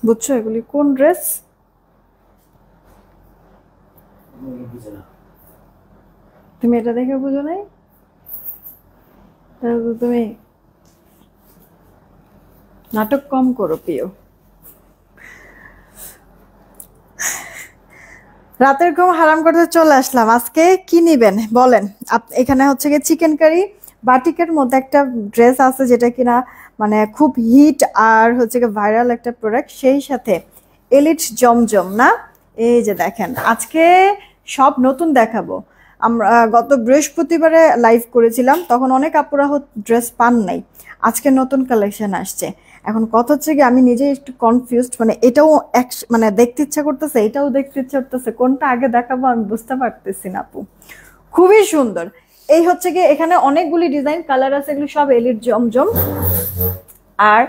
বুঝছো এগুলি কোন ড্রেস? তুমি এটা দেখে বুঝো নাই? তাহলে তো তুমি নাটক কম করো প্রিয়। রাতের ঘুম হারাম করতে চলে আসলাম। আজকে কি নিবেন বলেন? এখানে হচ্ছে গিয়ে চিকেন কারি বাটিকের মধ্যে একটা ড্রেস আছে যেটা কিনা মানে খুব হিট আর হচ্ছে গিয়ে ভাইরাল একটা প্রোডাক্ট, সেই সাথে এলিট জমজম না। এই যে দেখেন আজকে সব নতুন দেখাবো। আমরা গত বৃহস্পতিবারে লাইভ করেছিলাম, তখন অনেক আপুরা ড্রেস পান নাই। আজকে নতুন কালেকশন আসছে। এখন কথা হচ্ছে কি আমি নিজে একটু কনফিউজড, মানে এটাও মানে দেখতে ইচ্ছা করতেছে, এটাও দেখতে ইচ্ছা করতেছে, কোনটা আগে দেখাবো আমি বুঝতে পারতেছি না আপু। খুবই সুন্দর। এই হচ্ছে কি এখানে অনেকগুলি ডিজাইন কালার আছে, এগুলো সব এলিট জমজম। আর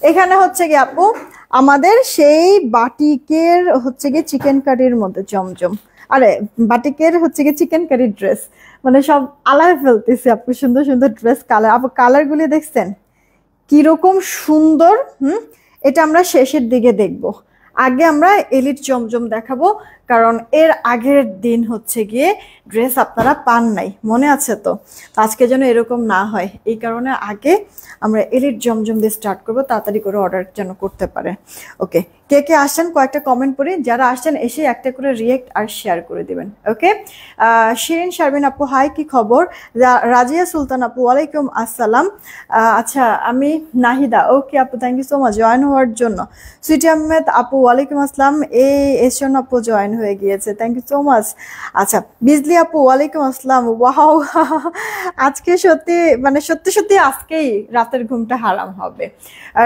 এখানে হচ্ছে কি আপু আমাদের সেই বাটিকের হচ্ছে কি চিকেন কারির মধ্যে জমজম, আরে বাটিকের হচ্ছে কি চিকেন কারি ড্রেস, মানে সব আলাদা ফেলতেছে আপু। সুন্দর সুন্দর ড্রেস কালার, আপু কালার গুলি দেখছেন কিরকম সুন্দর। এটা আমরা শেষের দিকে দেখব। আগে আমরা এলিট জমজম দেখাবো, কারণ এর আগের দিন হচ্ছে গিয়ে ড্রেস আপনারা পান নাই, মনে আছে তো? আজকে যেন এরকম না হয়, এই কারণে আগে আমরা এলিট জমজম দিয়ে স্টার্ট করবো, তাড়াতাড়ি করে অর্ডার যেন করতে পারে। ওকে, কে কে আসছেন কয়েকটা কমেন্ট পড়ি, যারা আসছেন এসে একটা করে রিয়েক্ট আর শেয়ার করে দিবেন। ওকে, শিরিন শারমিন আপু হাই, কি খবর? রাজিয়া সুলতান আপু ওয়ালাইকুম আসসালাম। আচ্ছা আমি নাহিদা, ওকে আপু thank you so much join হওয়ার জন্য। সুইটি আহমেদ আপু ওয়ালাইকুম আসসালাম, এসন আপু জয়েন হয়ে গিয়েছে, থ্যাংক ইউ সো মাচ। আচ্ছা বিজলি আপু ওয়ালাইকুম আসসালাম, ওয়াও আজকে সত্যি মানে সত্যি সত্যি আজকেই রাতের ঘুমটা হারাম হবে।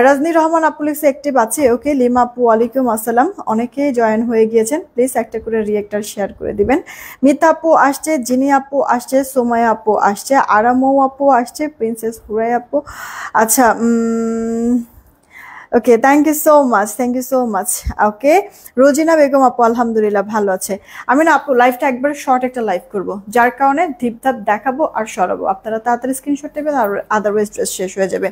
রাজনী রহমান আপু লিখছে অ্যাক্টিভ আছে, ওকে। লিমা আপু ওয়ালাইকুম আসসালাম, অনেকেই জয়েন হয়ে গিয়েছেন, প্লিজ একটা করে রিয়েক্টার শেয়ার করে দিবেন। মিতা আপু আসছে, জিনি আপু আসছে, সোমায়া আপু আসছে, আরামৌ আপু আসছে, প্রিন্সেস হুরাই আপু। আচ্ছা okay thank you so much, thank you so much. Okay, Rojina Begum আপু আলহামদুলিল্লাহ ভালো আছে। আমি না আপু লাইভটা একবার শর্ট একটা লাইভ করব, যার কারণে ধিপধাপ দেখাবো আর সরাবো, আপনারা তাড়াতাড়ি স্ক্রিনশট নেবেন, আর আদারওয়াইজ ড্রেস শেষ হয়ে যাবে।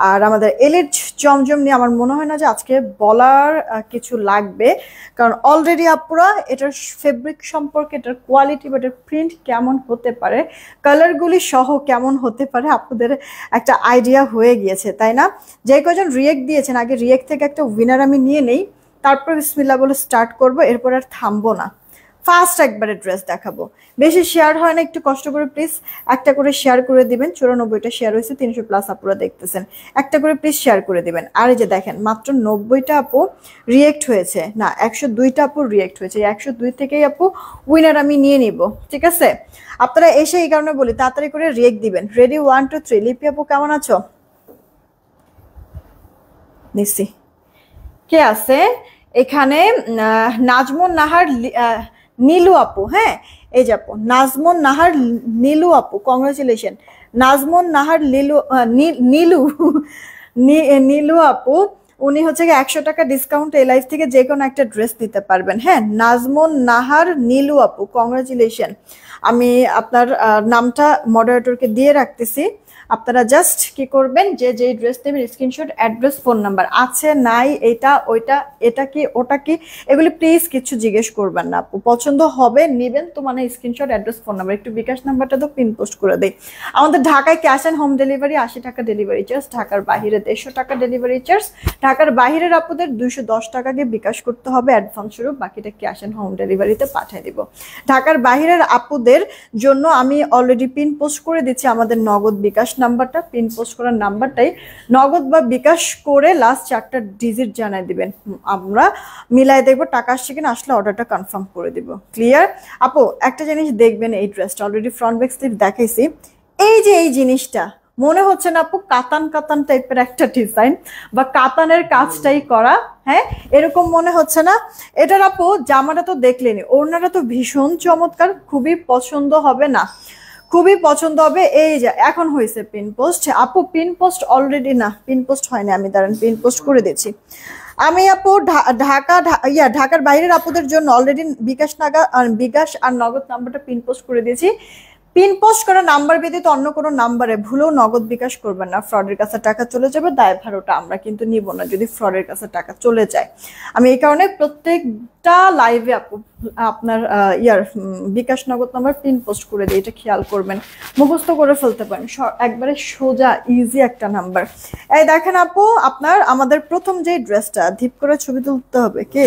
আর আমাদের এলিট জমজম নিয়ে আমার মনে হয় না যে আজকে বলার কিছু লাগবে, কারণ অলরেডি আপুরা এটার ফেব্রিক সম্পর্কে, এটার কোয়ালিটি বা এটার প্রিন্ট কেমন হতে পারে, কালারগুলি সহ কেমন হতে পারে আপনাদের একটা আইডিয়া হয়ে গিয়েছে, তাই না? যে কজন রিয়েক্ট দিয়েছেন আগে রিয়েক্ট থেকে একটা উইনার আমি নিয়ে নেই, তারপর বিসমিল্লাহ বলে স্টার্ট করব, এরপর আর থামবো না, ফার্স্ট একবারে ড্রেস দেখাবো। বেশি শেয়ার হয় না, একটু কষ্ট করে প্লিজ একটা করে শেয়ার করে দিবেন। 94টা শেয়ার হয়েছে, 300 প্লাস আপুরা দেখতেছেন, একটা করে প্লিজ শেয়ার করে দিবেন। আর এই যে দেখেন মাত্র 90টা আপু রিয়েক্ট হয়েছে, না 102টা আপু রিয়েক্ট হয়েছে, 102 থেকেই আপু উইনার আমি নিয়ে নিব, ঠিক আছে? আপনারা এসে এই কারণে বলি তাড়াতাড়ি করে রিয়েক্ট দিবেন। রেডি 1 2 3। লিপি আপু কেমন আছো? নিচ্ছি। কে আছে এখানে? নাজমুন নাহার নীলু আপু, হ্যাঁ এই যে আপু নাজমুন নাহার নীলু আপু, কংগ্রেচুলেশন। নাজমুন নাহার নীলু নীলু আপু, উনি হচ্ছে 100 টাকা ডিসকাউন্ট এই লাইফ থেকে যে কোনো একটা ড্রেস নিতে পারবেন। হ্যাঁ নাজমুন নাহার নীলু আপু, কংগ্রেচুলেশন। আমি আপনার নামটা মডারেটরকে দিয়ে রাখতেছি, আপনারা জাস্ট কি করবেন, যে যেই ড্রেস নেবেন স্ক্রিনশট, অ্যাড্রেস, ফোন নাম্বার আছে নাই, এটা ওইটা, এটা কি ওটা কি, এগুলি প্লিজ কিছু জিজ্ঞেস করবেন না আপু, পছন্দ হবে নিবেন তো, মানে স্ক্রিনশট, অ্যাড্রেস, ফোন নাম্বার, একটু বিকাশ নাম্বারটা তো পিন পোস্ট করে দেই। আমাদের ঢাকায় ক্যাশ অ্যান্ড হোম ডেলিভারি 80 টাকা ডেলিভারি চার্জ, ঢাকার বাইরে 150 টাকা ডেলিভারি চার্জ, ঢাকার বাইরের আপুদের 210 টাকাকে বিকাশ করতে হবে অ্যাডভান্স স্বরূপ, বাকিটা ক্যাশ অ্যান্ড হোম ডেলিভারিতে পাঠিয়ে দিব। ঢাকার বাইরের আপুদের জন্য আমি অলরেডি পিন পোস্ট করে দিচ্ছি আমাদের নগদ বিকাশ নাম্বারটা, পিন পোস্ট করার নাম্বারটাই নগদ বা বিকাশ করে লাস্ট 4টা ডিজিট জানাই দিবেন, আমরা মিলাই দেখবো টাকা আসছে কিনা, আসলে অর্ডারটা কনফার্ম করে দিব। ক্লিয়ার আপু? একটা জিনিস দেখবেন, এই ড্রেসটা অলরেডি ফ্রন্ট ব্যাক স্লিভ দেখাইছি, এই যে এই জিনিসটা মনে হচ্ছে না আপু কাতান কাতান টাইপের একটা ডিজাইন, বা কাতানের কাজটাই করা, হ্যাঁ এরকম মনে হচ্ছে না? এটার আপু জামাটা তো দেখলেনি, ওড়নাটা তো ভীষণ চমৎকার, খুবই পছন্দ হবে না? খুবই পছন্দ হবে। এই যে এখন হয়েছে পিন পোস্ট আপু, পিন পোস্ট অলরেডি, না পিন পোস্ট হয়নি, আমি দাঁড়ান পিন পোস্ট করে দিচ্ছি। আমি আপু ঢাকার বাইরের আপুদের জন্য অলরেডি বিকাশ আর নগদ নাম্বারটা পিন পোস্ট করে দিয়েছি, পিন পোস্ট করা নাম্বার ব্যতীত অন্য কোনো নাম্বারে ভুলেও নগদ বিকাশ করবেন না, ফ্রডের কাছে টাকা চলে যাবে, দায়ভার ওটা আমরা কিন্তু নিব না যদি ফ্রডের কাছে টাকা চলে যায়। আমি এই কারণে প্রত্যেকটা লাইভে আপনার বিকাশ নগদ নাম্বার পিন পোস্ট করে দিই, এটা খেয়াল করবেন, মুখস্থ করে ফেলতে পারেন, একবারে সোজা ইজি একটা নাম্বার। এই দেখেন আপু, আপনার আমাদের প্রথম যে ড্রেসটা ধিপ করে ছবি তুলতে হবে, কে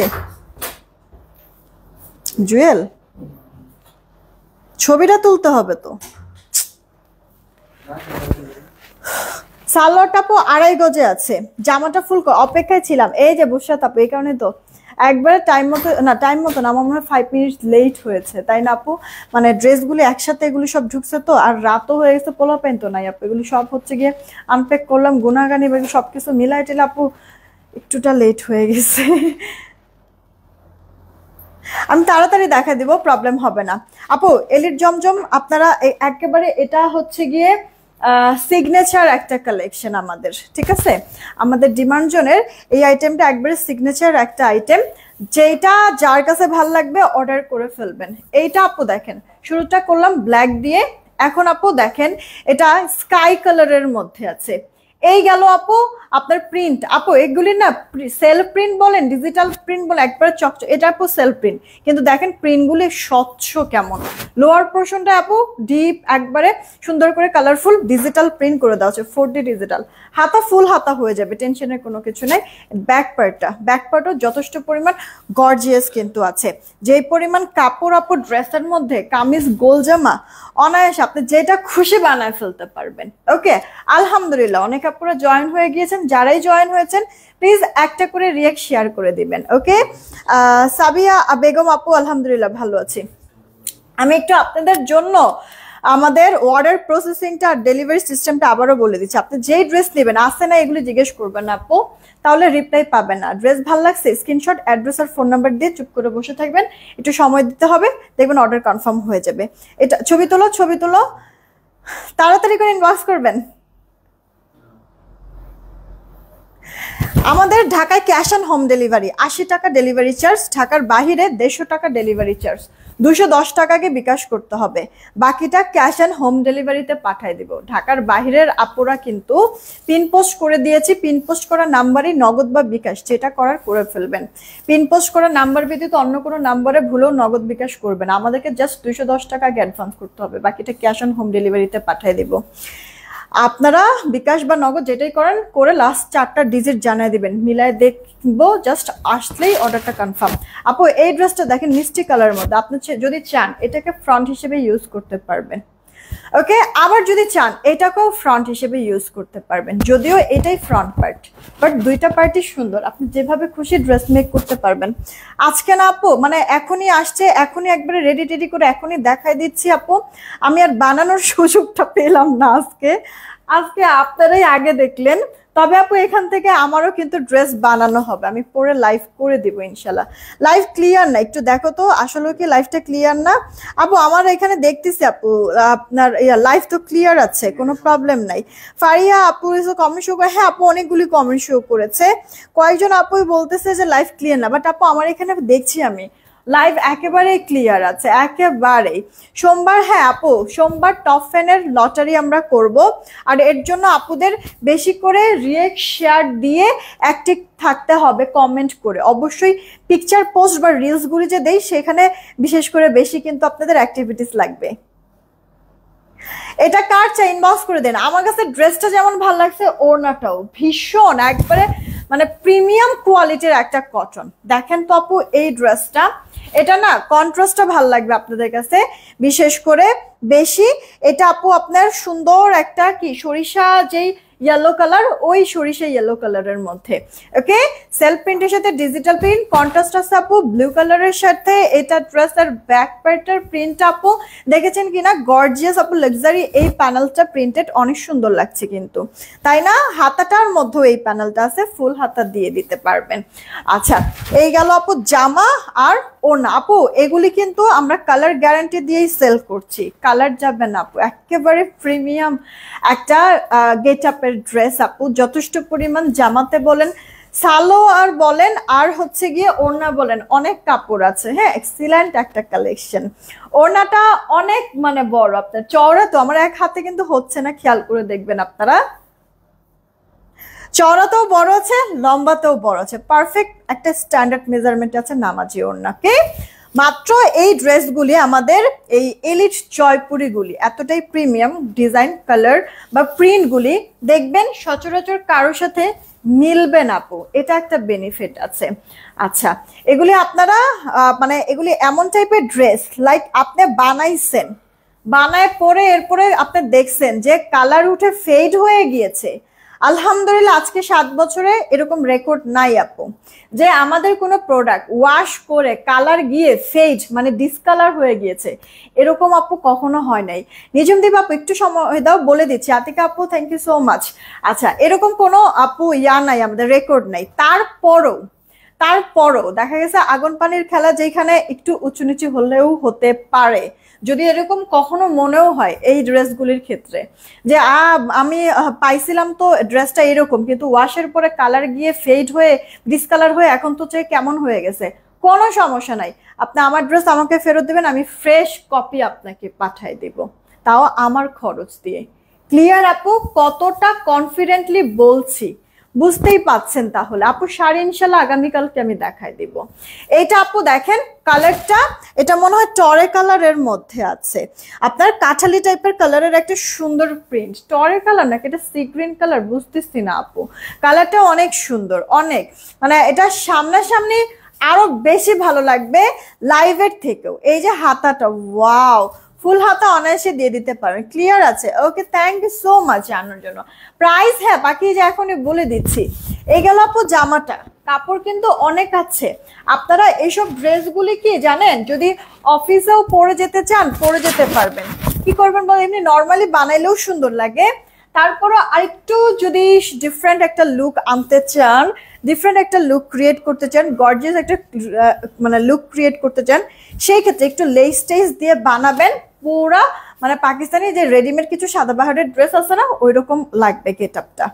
জুয়েল, ছবিটা তুলতে হবে তো। সালোয়ারটা আপু 2.5 গজে আছে, জামাটা ফুল অপেক্ষায় ছিলাম, এই যে বসে আপু, এই কারণে তো একবারে টাইম মতো না, আমার মনে হয় 5 মিনিট লেট হয়েছে, তাই না আপু? মানে ড্রেসগুলি একসাথে এগুলি সব ঢুকছে তো, আর রাতও হয়ে গেছে, পোলাপাইন তো নাই আপু, এগুলি সব হচ্ছে গিয়ে আনপ্যাক করলাম, গুনাগানি সবকিছু মিলাই টিলে আপু একটুটা লেট হয়ে গেছে। আমি তাড়াতাড়ি দেখা দিব, প্রবলেম হবে না আপু। এলিট জমজম আপনারা একেবারে, এটা হচ্ছে গিয়ে সিগনেচার একটা কালেকশন আমাদের, ঠিক আছে? আমাদের ডিমান্ড জোনের এই আইটেমটা একবারে সিগনেচার একটা আইটেম, যেটা যার কাছে ভাল লাগবে অর্ডার করে ফেলবেন। এইটা আপু দেখেন, শুরুটা করলাম ব্ল্যাক দিয়ে, এখন আপু দেখেন এটা স্কাই কালারের মধ্যে আছে। এই গেল আপু আপনার প্রিন্ট, আপু এগুলি না সেলফ প্রিন্ট বলেন, ডিজিটাল প্রিন্ট বলেন, একবারে চকচক, এটা আপু সেলফ প্রিন্ট, কিন্তু দেখেন প্রিন্টগুলি স্বচ্ছ কেমন। লোয়ার পোর্শনটা আপু ডিপ একবারে সুন্দর করে কালারফুল ডিজিটাল প্রিন্ট করে দেওয়া হচ্ছে, 4D ডিজিটাল, হাতা ফুল হাতা হয়ে যাবে, টেনশনের কোনো কিছু নাই। ব্যাক পার্টও যথেষ্ট পরিমাণ গর্জিয়াস কিন্তু আছে, যেই পরিমাণ কাপড় আপু ড্রেসের মধ্যে, কামিজ গোল জামা অনায়াস আপনি যেটা খুশি বানায় ফেলতে পারবেন। ওকে, আলহামদুলিল্লাহ অনেক আপুরা জয়েন হয়ে গিয়েছেন, যারাই জয়েন হয়েছেন প্লিজ একটা করে রিয়েক্ট শেয়ার করে দিবেন। ওকে, সাবিয়া বেগম আপু আলহামদুলিল্লাহ ভালো আছি। আমি একটু আপনাদের জন্য আমাদের অর্ডার প্রসেসিংটা আর ডেলিভারি সিস্টেমটা আবারও বলে দিচ্ছি। আপনি যেই ড্রেস নেবেন আসে না এগুলি জিজ্ঞেস করবেন না আপু, তাহলে রিপ্লাই পাবেন না। ড্রেস ভালো লাগছে স্ক্রিনশট, অ্যাড্রেস আর ফোন নাম্বার দিয়ে চুপ করে বসে থাকবেন, একটু সময় দিতে হবে, দেখবেন অর্ডার কনফার্ম হয়ে যাবে। এটা ছবি তোলো, তাড়াতাড়ি করে ইনবক্স করবেন। আমাদের ঢাকায় ক্যাশ অন হোম ডেলিভারি, 80 টাকা ডেলিভারি চার্জ, ঢাকার বাহিরে 150 টাকা ডেলিভারি চার্জ, 210 টাকাকে বিকাশ করতে হবে, বাকিটা ক্যাশ অন হোম ডেলিভারিতে পাঠিয়ে দিব। ঢাকার বাহিরের আপুরা কিন্তু পিন পোস্ট করে দিয়েছি, পিন পোস্ট করা নাম্বারই নগদ বা বিকাশ, যেটা করার করে ফেলবেন। পিন পোস্ট করা নাম্বার ব্যতীত অন্য কোনো নাম্বারে ভুলেও নগদ বিকাশ করবেন, আমাদেরকে জাস্ট 210 টাকা আগে অ্যাডভান্স করতে হবে, বাকিটা ক্যাশ অন হোম ডেলিভারিতে পাঠিয়ে দিব। আপনারা বিকাশ বা নগদ যেটাই করেন করে লাস্ট 4টা ডিজিট জানিয়ে দিবেন, মিলায় দেখবো, জাস্ট আসলেই অর্ডারটা কনফার্ম। আপু এই ড্রেসটা দেখেন মিষ্টি কালারের মধ্যে, আপনি যদি চান এটাকে ফ্রন্ট হিসেবে ইউজ করতে পারবেন। ওকে, আবার যদি চান এটাকেও ফ্রন্ট হিসেবে ইউজ করতে পারবেন, যদিও এটাই ফ্রন্ট পার্ট, বাট দুইটা পার্টই সুন্দর, আপনি যেভাবে খুশি ড্রেস মেক করতে পারবেন। আজকে না আপু, মানে এখনই আসছে, এখনই একবারে রেডি করে এখনই দেখাই দিচ্ছি আপু, আমি আর বানানোর সুযোগটা পেলাম না আজকে আপনারাই আগে দেখলেন। তবে আপু এখান থেকে আমারও কিন্তু ড্রেস বানানো হবে, আমি পরে লাইভ করে দিব ইনশাল্লাহ। লাইভ ক্লিয়ার না, একটু দেখো তো আসলে কি লাইভটা ক্লিয়ার না আপু? আমার এখানে দেখতেছি আপু আপনার লাইভ তো ক্লিয়ার আছে, কোনো প্রবলেম নাই। ফারিয়া আপু কমেন্ট শো করে, হ্যাঁ আপু অনেকগুলি কমেন্ট শো করেছে, কয়েকজন আপুই বলতেছে যে লাইভ ক্লিয়ার না, বাট আপু আমার এখানে দেখছি আমি লাইভ একেবারেই ক্লিয়ার আছে, একেবারেই। সোমবার, হ্যাঁ আপু সোমবার টপ ফ্যানের লটারি আমরা করব, আর এর জন্য আপুদের বেশি করে রিয়েক্ট শেয়ার দিয়ে অ্যাক্টিভ থাকতে হবে, কমেন্ট করে অবশ্যই পিকচার পোস্ট বা রিলসগুলি যে দেই সেখানে বিশেষ করে বেশি কিন্তু আপনাদের অ্যাক্টিভিটিস লাগবে। এটা কার চাই ইনবক্স করে দেন। আমার কাছে ড্রেসটা যেমন ভালো লাগছে, ওড়নাটাও ভীষণ একবারে মানে প্রিমিয়াম কোয়ালিটির একটা কটন। দেখেন তো আপু এই ড্রেসটা, এটা না কন্ট্রাস্টটা ভালো লাগবে আপনাদের কাছে বিশেষ করে বেশি। এটা আপু আপনার সুন্দর একটা কি সরিষা যেই ইয়েলো কালার, ওই সরিষা ইয়েলো কালারের মধ্যে। ওকে, সেলফ প্রিন্টের সাথে ডিজিটাল প্রিন্ট, কন্ট্রাস্ট আছে আপু ব্লু কালারের সাথে। এটা ড্রেসের ব্যাক পার্টের প্রিন্ট আপু দেখেছেন কিনা, গর্জিয়াস আপু লাক্সারি। এই প্যানেলটা প্রিন্টেড অনেক সুন্দর লাগছে কিন্তু, তাই না? হাতাটার মধ্যেও এই প্যানেলটা আছে, ফুল হাতা দিয়ে দিতে পারবেন। আচ্ছা, এই গেল আপু জামা আর ওড়না। আপু এগুলি কিন্তু আমরা কালার গ্যারান্টি দিয়েই সেল করছি, কালার যাবে না আপু, একেবারে প্রিমিয়াম একটা গেট আপের ড্রেস আপু। যথেষ্ট পরিমাণ জামাতে বলেন সালোয়ার বলেন আর হচ্ছে গিয়ে ওড়না বলেন, অনেক কাপড় আছে। হ্যাঁ, এক্সিলেন্ট একটা কালেকশন। ওড়নাটা অনেক মানে বড়, আপনার চওড়া তো আমার এক হাতে কিন্তু হচ্ছে না, খেয়াল করে দেখবেন আপনারা। চওড়াতেও বড় আছে, লম্বাতেও বড় আছে, পারফেক্ট একটা স্ট্যান্ডার্ড মেজারমেন্ট আছে নামাজি ওড়নাকে। মাত্র এই ড্রেসগুলি আমাদের এই এলিট জয়পুরিগুলি এতটাই প্রিমিয়াম ডিজাইন, কালার বা প্রিন্টগুলি দেখবেন সচরাচর কারোর সাথে মিলবে না আপু, এটা একটা বেনিফিট আছে। আচ্ছা, এগুলি আপনারা মানে এগুলি এমন টাইপের ড্রেস লাইক আপনি বানাইছেন, বানায় পরে এরপরে আপনি দেখছেন যে কালার উঠে ফেড হয়ে গিয়েছে। আলহামদুলিল্লাহ আজকে 7 বছরে এরকম রেকর্ড নাই আপু, যে আমাদের কোনো প্রোডাক্ট ওয়াশ করে কালার গিয়ে ফেড মানে ডিসকালার হয়ে গিয়েছে, এরকম আপু কখনো হয় নাই। নিজুমদীপ আপু একটু সময় দাও, বলে দিচ্ছি। আতিকা আপু থ্যাংক ইউ সো মাচ। আচ্ছা, এরকম কোনো আপু নাই, আমাদের রেকর্ড নাই। তারপরও দেখা গেছে আগুন পানির খেলা যেখানে একটু উঁচু নিচু হলেও হতে পারে, যদি এরকম কখনো মনেও হয় এই ড্রেসগুলির ক্ষেত্রে যে আমি পাইছিলাম তো ড্রেসটা এরকম, কিন্তু ওয়াশের পরে কালার গিয়ে ফেড হয়ে ডিসকালার হয়ে এখন তো চাই কেমন হয়ে গেছে, কোনো সমস্যা নাই। আপনি আমার ড্রেস আমাকে ফেরত দিবেন, আমি ফ্রেশ কপি আপনাকে পাঠাই দিব, তাও আমার খরচ দিয়ে। ক্লিয়ার আপু? কতটা কনফিডেন্টলি বলছি বুঝতেই পাচ্ছেন। তাহলে আপু শাড়ি ইনশাল্লাহ আগামীকালকে আমি দেখাই দিব। এইটা আপু দেখেন কালারটা, এটা মনে হয় টরে কালারের মধ্যে আছে, আপনার কাঠালি টাইপের কালারের একটা সুন্দর প্রিন্ট। টরে কালার নাকি এটা সি গ্রিন কালার বুঝতেছি না আপু, কালারটা অনেক সুন্দর, অনেক মানে এটা সামনাসামনি আরো বেশি ভালো লাগবে লাইভের থেকেও। এই যে হাতাটা, ওয়াও, ফুল হাতা অনায়াসে দিয়ে দিতে পারেন। ক্লিয়ার আছে? ওকে, থ্যাংক ইউ সো মাচ জানার জন্য। প্রাইস হ্যাঁ বাকি যে এখনই বলে দিচ্ছি। এই গেল আপু জামাটা, কাপড় কিন্তু অনেক আছে। আপনারা এইসব ড্রেসগুলি কি জানেন, যদি অফিসেও পরে যেতে চান পরে যেতে পারবেন। কি করবেন বল, এমনি নর্মালি বানাইলেও সুন্দর লাগে, তারপরও আরেকটু যদি ডিফারেন্ট একটা লুক আনতে চান, ডিফারেন্ট একটা লুক ক্রিয়েট করতে চান, গর্জিয়াস একটা মানে লুক ক্রিয়েট করতে চান, সেই ক্ষেত্রে একটু লেস টেস দিয়ে বানাবেন, পুরা মানে পাকিস্তানি যে রেডিমেড কিছু সাদাবাহারের ড্রেস আছে না, ওই রকম লাগবে গেটআপটা।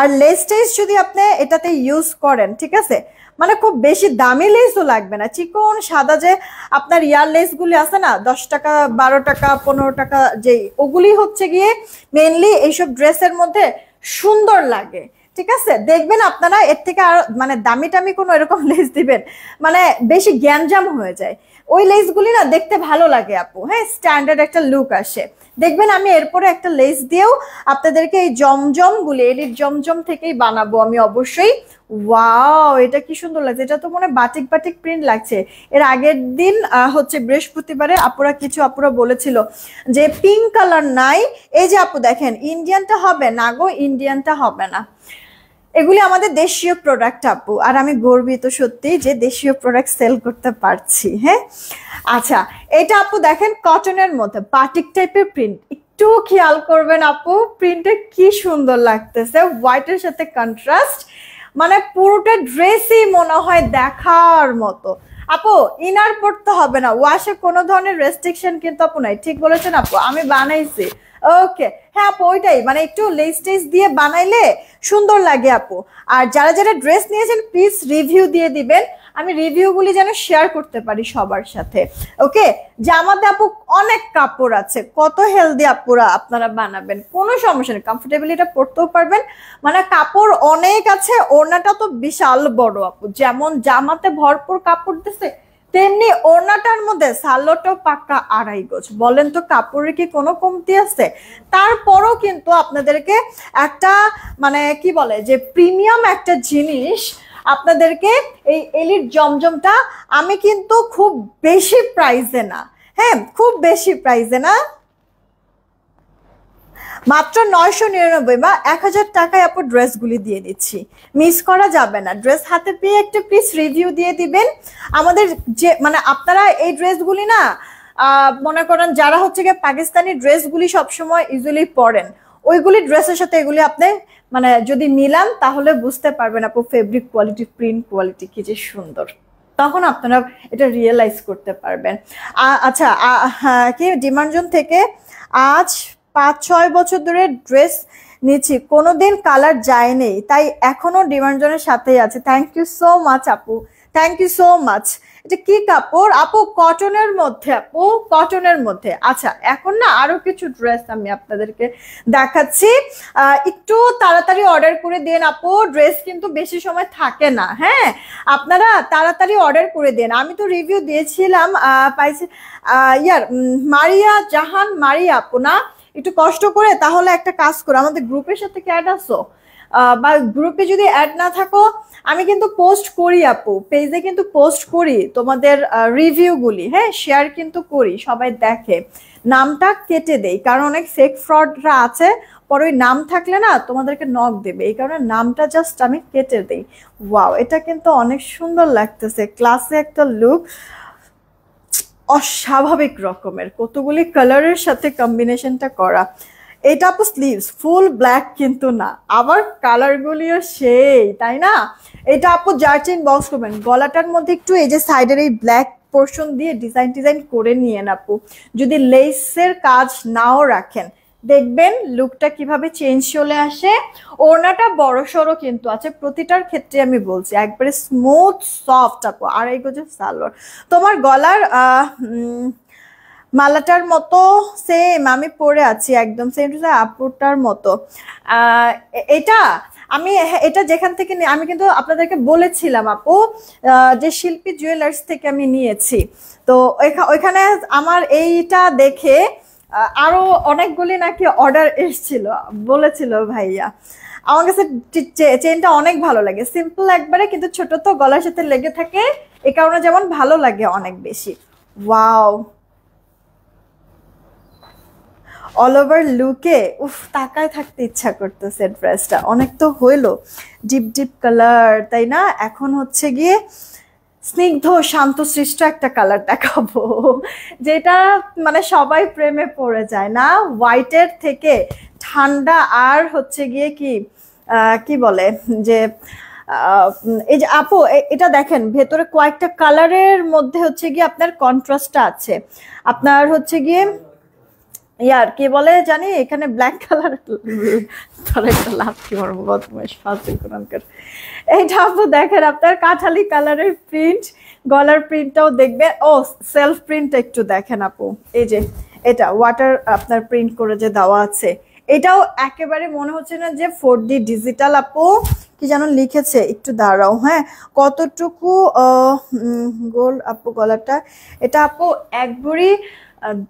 আর লেস টেস যদি আপনি এটাতে ইউজ করেন, ঠিক আছে, মানে খুব বেশি দামি লেসও লাগবে না, চিকন সাদা যে আপনার ইয়ার লেসগুলি আছে না 10 টাকা 12 টাকা 15 টাকা, যে ওগুলি হচ্ছে গিয়ে মেইনলি এইসব ড্রেসের মধ্যে সুন্দর লাগে। ঠিক আছে, দেখবেন আপনারা এর থেকে আর মানে দামি টামি কোনো এরকম লেস দিবেন মানে বেশি গ্যাঞ্জাম হয়ে যায়, ওই লেসগুলি না দেখতে ভালো লাগে আপু। হ্যাঁ, স্ট্যান্ডার্ড একটা লুক আসে। দেখবেন আমি এরপরে একটা লেস দিয়েও আপনাদেরকে এই জমজম গুলি এলিট জমজম থেকেই বানাবো আমি অবশ্যই। ওয়াও, এটা কি সুন্দর লাগছে, এটা তো মনে বাটিক বাটিক প্রিন্ট লাগছে। এর আগের দিন হচ্ছে বৃহস্পতিবারে কিছু আপুরা বলেছিল যে পিঙ্ক কালার নাই, এই যে আপু দেখেন ইন্ডিয়ানটা হবে না গো, ইন্ডিয়ানটা হবে না, এগুলি আমাদের দেশীয় প্রোডাক্ট আপু, আর আমি গর্বিত সত্যি যে দেশীয় প্রোডাক্ট সেল করতে পারছি। হ্যাঁ, আচ্ছা, এটা আপু দেখেন কটনের মধ্যে বাটিক টাইপের প্রিন্ট, একটু খেয়াল করবেন আপু, প্রিন্টে কি সুন্দর লাগতেছে, হোয়াইটের সাথে কন্ট্রাস্ট, মানে পুরোটা ড্রেসই মনে হয় দেখার মতো। আপু ইনার পড়তে হবে না, ওয়াশে কোনো ধরনের রেস্ট্রিকশন কিন্তু আপু নাই। ঠিক বলেছেন আপু, আমি বানাইছি। ওকে, হ্যাঁ আপু ওইটাই, মানে একটু লেস টেস দিয়ে বানাইলে সুন্দর লাগে আপু। আর যারা যারা ড্রেস নিয়েছেন প্লিজ রিভিউ দিয়ে দিবেন, আমি রিভিউগুলি যেন শেয়ার করতে পারি সবার সাথে। ওকে, জামাতে আপু অনেক কাপড় আছে, কত হেলদি আপুরা আপনারা বানাবেন, কোনো সমস্যা নেই, কমফোর্টেবলি এটা পরতেও পারবেন, মানে কাপড় অনেক আছে। ওড়নাটা তো বিশাল বড় আপু, যেমন জামাতে ভরপুর কাপড় দিছে তেমনি ওড়নাটার মধ্যে সালোয়ারটাও পাক্কা 2.5 গজ। বলেন তো কাপড়ের কি কোনো কমতি আছে? তারপরও কিন্তু আপনাদেরকে একটা মানে কি বলে যে প্রিমিয়াম একটা জিনিস আপনাদেরকে এই এলিট জমজমটা আমি কিন্তু খুব বেশি প্রাইসে না, হ্যাঁ খুব বেশি প্রাইসে না, মাত্র 999 বা 1000 টাকায় আপু ড্রেসগুলি দিয়ে দিচ্ছি, মিস করা যাবে না। ড্রেস হাতে পেয়ে একটা প্লিজ রিভিউ দিয়ে দিবেন আমাদের, যে মানে আপনারা এই ড্রেসগুলি না মনে করেন যারা হচ্ছে গিয়ে পাকিস্তানি ড্রেসগুলি সবসময় ইজিলি পরেন, ওইগুলি ড্রেসের সাথে এগুলি আপনি মানে যদি মিলান তাহলে বুঝতে পারবেন আপু ফেব্রিক কোয়ালিটি, প্রিন্ট কোয়ালিটি কি যে সুন্দর, তখন আপনারা এটা রিয়েলাইজ করতে পারবেন। আচ্ছা, কি ডিমান্ড জোন থেকে আজ 5-6 বছর ধরে ড্রেস নিচ্ছি, কোনোদিন কালার যায়নি, তাই এখনো ডিমান্ড জোনের সাথেই আছে। থ্যাংক ইউ সো মাচ আপু, থ্যাংক ইউ সো মাচ। এটা কি কাপড় আপু? কটনের মধ্যে আপু, কটনের মধ্যে। আচ্ছা, এখন না আরো কিছু ড্রেস আমি আপনাদেরকে দেখাচ্ছি, একটু তাড়াতাড়ি অর্ডার করে দেন আপু, ড্রেস কিন্তু বেশি সময় থাকে না। হ্যাঁ, আপনারা তাড়াতাড়ি অর্ডার করে দেন। আমি তো রিভিউ দিয়েছিলাম, পাইছি মারিয়া জাহান, মারিয়া আপু না? একটু কষ্ট করে তাহলে একটা কাজ করো, আমাদের গ্রুপের সাথে কি অ্যাড আসো, বা গ্রুপে যদি অ্যাড না থাকো, আমি কিন্তু পোস্ট করি আপু, পেজে কিন্তু পোস্ট করি তোমাদের রিভিউগুলি। হ্যাঁ, শেয়ার কিন্তু করি, সবাই দেখে। নামটা কেটে দেই, কারণ অনেক ফেক ফ্রডরা আছে, পরে ওই নাম থাকলে না তোমাদেরকে নক দেবে, এই কারণে নামটা জাস্ট আমি কেটে দেই। ওয়াও, এটা কিন্তু অনেক সুন্দর লাগতেছে, ক্লাসে একটা লুক, অস্বাভাবিক রকমের, কতগুলি কালারের সাথে কম্বিনেশনটা করা। এটা আপু স্লিভস ফুল ব্ল্যাক কিন্তু না, আবার কালারগুলিও সেই, তাই না? এটা আপু জার্চিন বক্স করবেন, গলাটার মধ্যে একটু এই যে সাইডের এই ব্ল্যাক পোর্শন দিয়ে ডিজাইন করে নিয়েন আপু, যদি লেসের কাজ নাও রাখেন, দেখবেন লুকটা কিভাবে চেঞ্জ চলে আসে। ওড়নাটা বড় সড়ো কিন্তু আছে, প্রতিটার ক্ষেত্রে আমি বলছি একবারে স্মুথ সফট আপু, আর এই গজের সালোয়ার। তোমার গলার মালাটার মতো সেম আমি পরে আছি, একদম সেম টু সেম আপুটার মতো। এটা আমি এটা যেখান থেকে আমি কিন্তু আপনাদেরকে বলেছিলাম আপু, যে শিল্পী জুয়েলার্স থেকে আমি নিয়েছি। তো ওইখানে আমার এইটা দেখে আরো অনেকগুলি নাকি অর্ডার এসেছিল, বলেছিল ভাইয়া। আমার কাছে চেনটা অনেক ভালো লাগে, সিম্পল একবারে, কিন্তু ছোট তো গলার সাথে লেগে থাকে, এ কারণে যেমন ভালো লাগে অনেক বেশি। ওয়াও, অল ওভার লুকে উফ, তাকায় থাকতে ইচ্ছা করতেছে। ড্রেসটা অনেক তো হইলো, ডিপ ডিপ কালার, তাই না? এখন হচ্ছে গিয়ে স্নিগ্ধ শান্তশিষ্ট একটা কালার দেখাবো, যেটা মানে সবাই প্রেমে পড়ে যায় না, হোয়াইটের থেকে ঠান্ডা। আর হচ্ছে গিয়ে কি কি বলে যে এই যে আপু, এটা দেখেন ভেতরে কয়েকটা কালারের মধ্যে হচ্ছে গিয়ে আপনার কন্ট্রাস্টটা আছে, আপনার হচ্ছে গিয়ে ইয়ার কি বলে জানি, এখানে ব্ল্যাক কালার, তোর একটা লাভ কি মারবো বদমাইশ ফাজিল কোনকার। এইটা আপু দেখেন, আপনার কাঠালি কালারের প্রিন্ট, গলার প্রিন্টটাও দেখবেন। ও সেলফ প্রিন্ট একটু দেখেন আপু, এই যে এটা ওয়াটার আপনার প্রিন্ট করে যে দেওয়া আছে, এটাও একেবারে মনে হচ্ছে না যে 4D ডিজিটাল আপু, কি যেন লিখেছে, একটু দাঁড়াও। হ্যাঁ, কতটুকু গোল আপু গলাটা, এটা আপু এক ভরি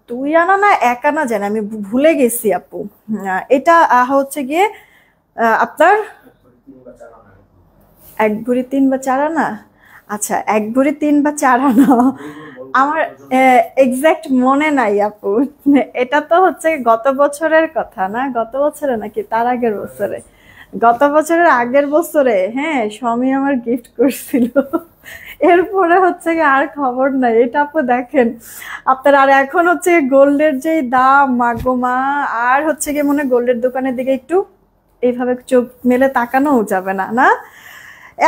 2 আনা না 1 আনা জানি, আমি ভুলে গেছি আপু। এটা হচ্ছে গিয়ে আপনার 1 ভরি 3 বা 4 আনা। আচ্ছা, 1 ভরি 3 বা 4 আনা, আমার এক্সাক্ট মনে নাই আপু। এটা তো হচ্ছে গত বছরের কথা না, গত বছরে নাকি তার আগের বছরে, গত বছরের আগের বছরে। হ্যাঁ, স্বামী আমার গিফট করছিল, এরপরে হচ্ছে আর খবর নাই। এটা আপু দেখেন আপনার, আর এখন হচ্ছে গোল্ডের যে দাম মাগোমা, আর হচ্ছে গিয়ে মনে গোল্ডের দোকানের দিকে একটু এইভাবে চোখ মেলে তাকানো যাবে না, না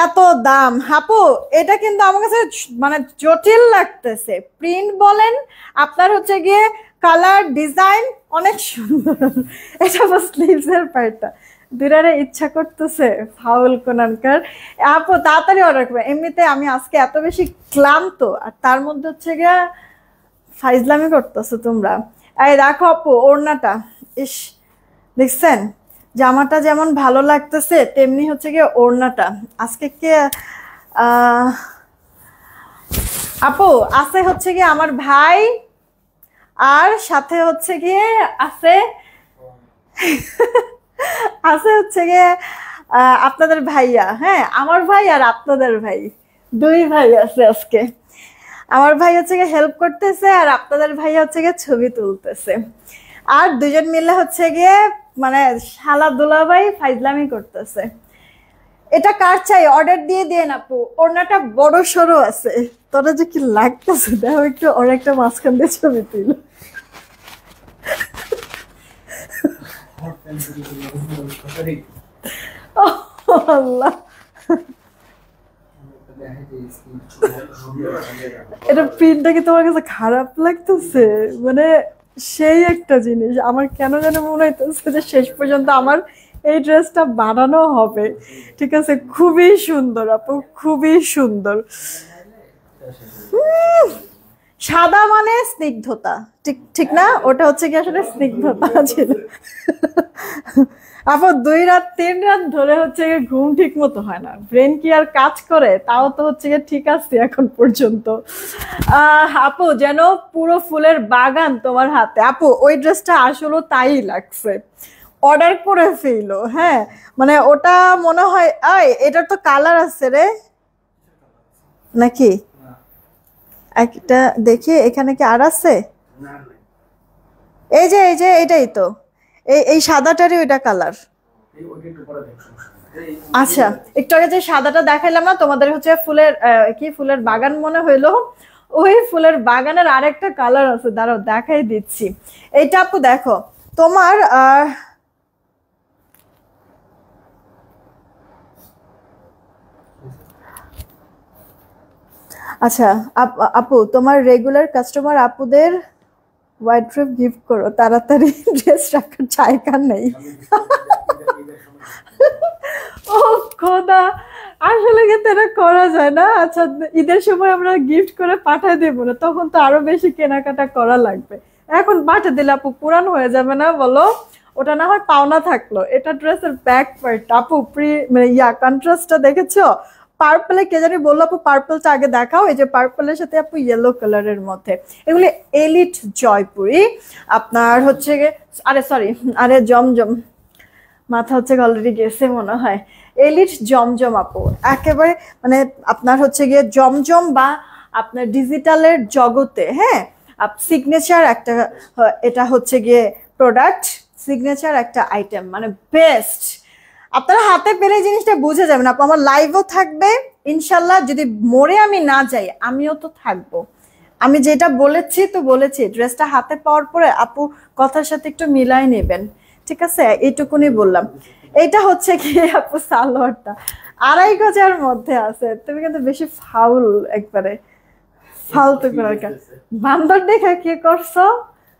এত দাম আপু। এটা কিন্তু আমার কাছে মানে জটিল লাগতেছে, প্রিন্ট বলেন আপনার হচ্ছে গিয়ে কালার ডিজাইন অনেক সুন্দর। এটা স্লিভস এর পার্টটা দুটারে ইচ্ছা করতেছে ফাউল কোনানকার। আপু তাড়াতাড়ি অর্ডার করবে, এমনিতে আমি আজকে এত বেশি ক্লান্ত, আর তার মধ্যে হচ্ছে গিয়ে ফাইজলামি করতেছো তোমরা। এই দেখো আপু ওড়নাটা, ইস দেখছেন জামাটা যেমন ভালো লাগতেছে, তেমনি হচ্ছে গিয়ে ওড়নাটা। আজকে কে আপু আছে হচ্ছে গিয়ে আমার ভাই, আর সাথে হচ্ছে গিয়ে আছে আছে হচ্ছে গিয়ে আপনাদের ভাইয়া। হ্যাঁ, আমার ভাই আর আপনাদের ভাই, 2 ভাই আছে আজকে। আমার ভাই হচ্ছে গিয়ে হেল্প করতেছে, আর আপনাদের ভাই হচ্ছে গিয়ে ছবি তুলতেছে, আর দুজন মিলে হচ্ছে গিয়ে মানে শালা দুলাভাই ফাইজলামি করতেছে। এটা কার চাই অর্ডার দিয়ে দিয়ে আপু, ওড়নাটা বড় সড়ো আছে, তোরা যে কি লাগতেছে দেখো একটু, ওর একটা মাঝখান দিয়ে ছবি তুল। আল্লাহ, এটা প্রিন্টটা কি তোমার কাছে খারাপ লাগতেছে? মানে সেই একটা জিনিস, আমার কেন যেন মনে হইতেছে যে শেষ পর্যন্ত আমার এই ড্রেসটা বানানো হবে, ঠিক আছে? খুবই সুন্দর আপু, খুবই সুন্দর। সাদা মানে স্নিগ্ধতা, ঠিক ঠিক না? ওটা হচ্ছে কি আসলে স্নিগ্ধতা ছিল। আপু 2 রাত 3 রাত ধরে হচ্ছে ঘুম ঠিক মতো হয় না, ব্রেন কি আর কাজ করে? তাও তো হচ্ছে ঠিক আছে এখন পর্যন্ত। আপু যেন পুরো ফুলের বাগান তোমার হাতে। আপু ওই ড্রেসটা আসলে তাই লাগছে, অর্ডার করে ফেলো। হ্যাঁ মানে ওটা মনে হয় এটার তো কালার আছে রে নাকি? একটা দেখি এখানে কি আর আছে? এই যে এটাই তো, এই সাদাটারই ওইটা কালার। আচ্ছা একটু আগে যে সাদাটা দেখাইলাম না তোমাদের, হচ্ছে ফুলের কি ফুলের বাগান মনে হইলো, ওই ফুলের বাগানের আরেকটা কালার আছে, দাঁড়াও দেখাই দিচ্ছি। এইটা আপু দেখো তোমার আচ্ছা আপু তোমার রেগুলার কাস্টমার আপুদের ওয়ার্ড্রোব গিফট করো, তাড়াতাড়ি ড্রেস রাখার জায়গা নেই। ও খোদা, আসলে কিন্তু এটা করা যায় না। আচ্ছা ঈদের সময় আমরা গিফট করে পাঠায় দেবো না, তখন তো আরো বেশি কেনাকাটা করা লাগবে। এখন পাঠিয়ে দিলে আপু পুরান হয়ে যাবে না বলো? ওটা না হয় পাওনা থাকলো। এটা ড্রেসের ব্যাক পার্ট আপু, মানে কন্ট্রাস্টটা দেখেছো? পার্পলে কে জানি বললো আপু, পার্পলটা আগে দেখাও। এই যে পার্পলের সাথে আপু ইয়েলো কালারের মধ্যে, এগুলি এলিট জয়পুরি। আপনার হচ্ছে আরে সরি, আরে জমজম, মাথা হচ্ছে অলরেডি গেছে মনে হয়। এলিট জমজম আপু, একেবারে মানে আপনার হচ্ছে গিয়ে জমজম বা আপনার ডিজিটালের জগতে, হ্যাঁ সিগনেচার একটা, এটা হচ্ছে গিয়ে প্রোডাক্ট, সিগনেচার একটা আইটেম, মানে বেস্ট। আপনারা হাতে পেলে জিনিসটা বুঝে যাবেন আপু। আমার লাইভও থাকবে ইনশাল্লাহ, যদি মরে আমি না যাই আমিও তো থাকবো। আমি যেটা বলেছি তো বলেছি, ড্রেসটা হাতে পাওয়ার পরে আপু কথার সাথে একটু মিলাই নেবেন, ঠিক আছে? এইটুকুনি বললাম। এইটা হচ্ছে কি আপু সালোয়ারটা 2.5 গজের মধ্যে আছে, তুমি কিন্তু বেশি ফাউল, একবারে ফালতু করে। বান্দর দেখে কি করছো?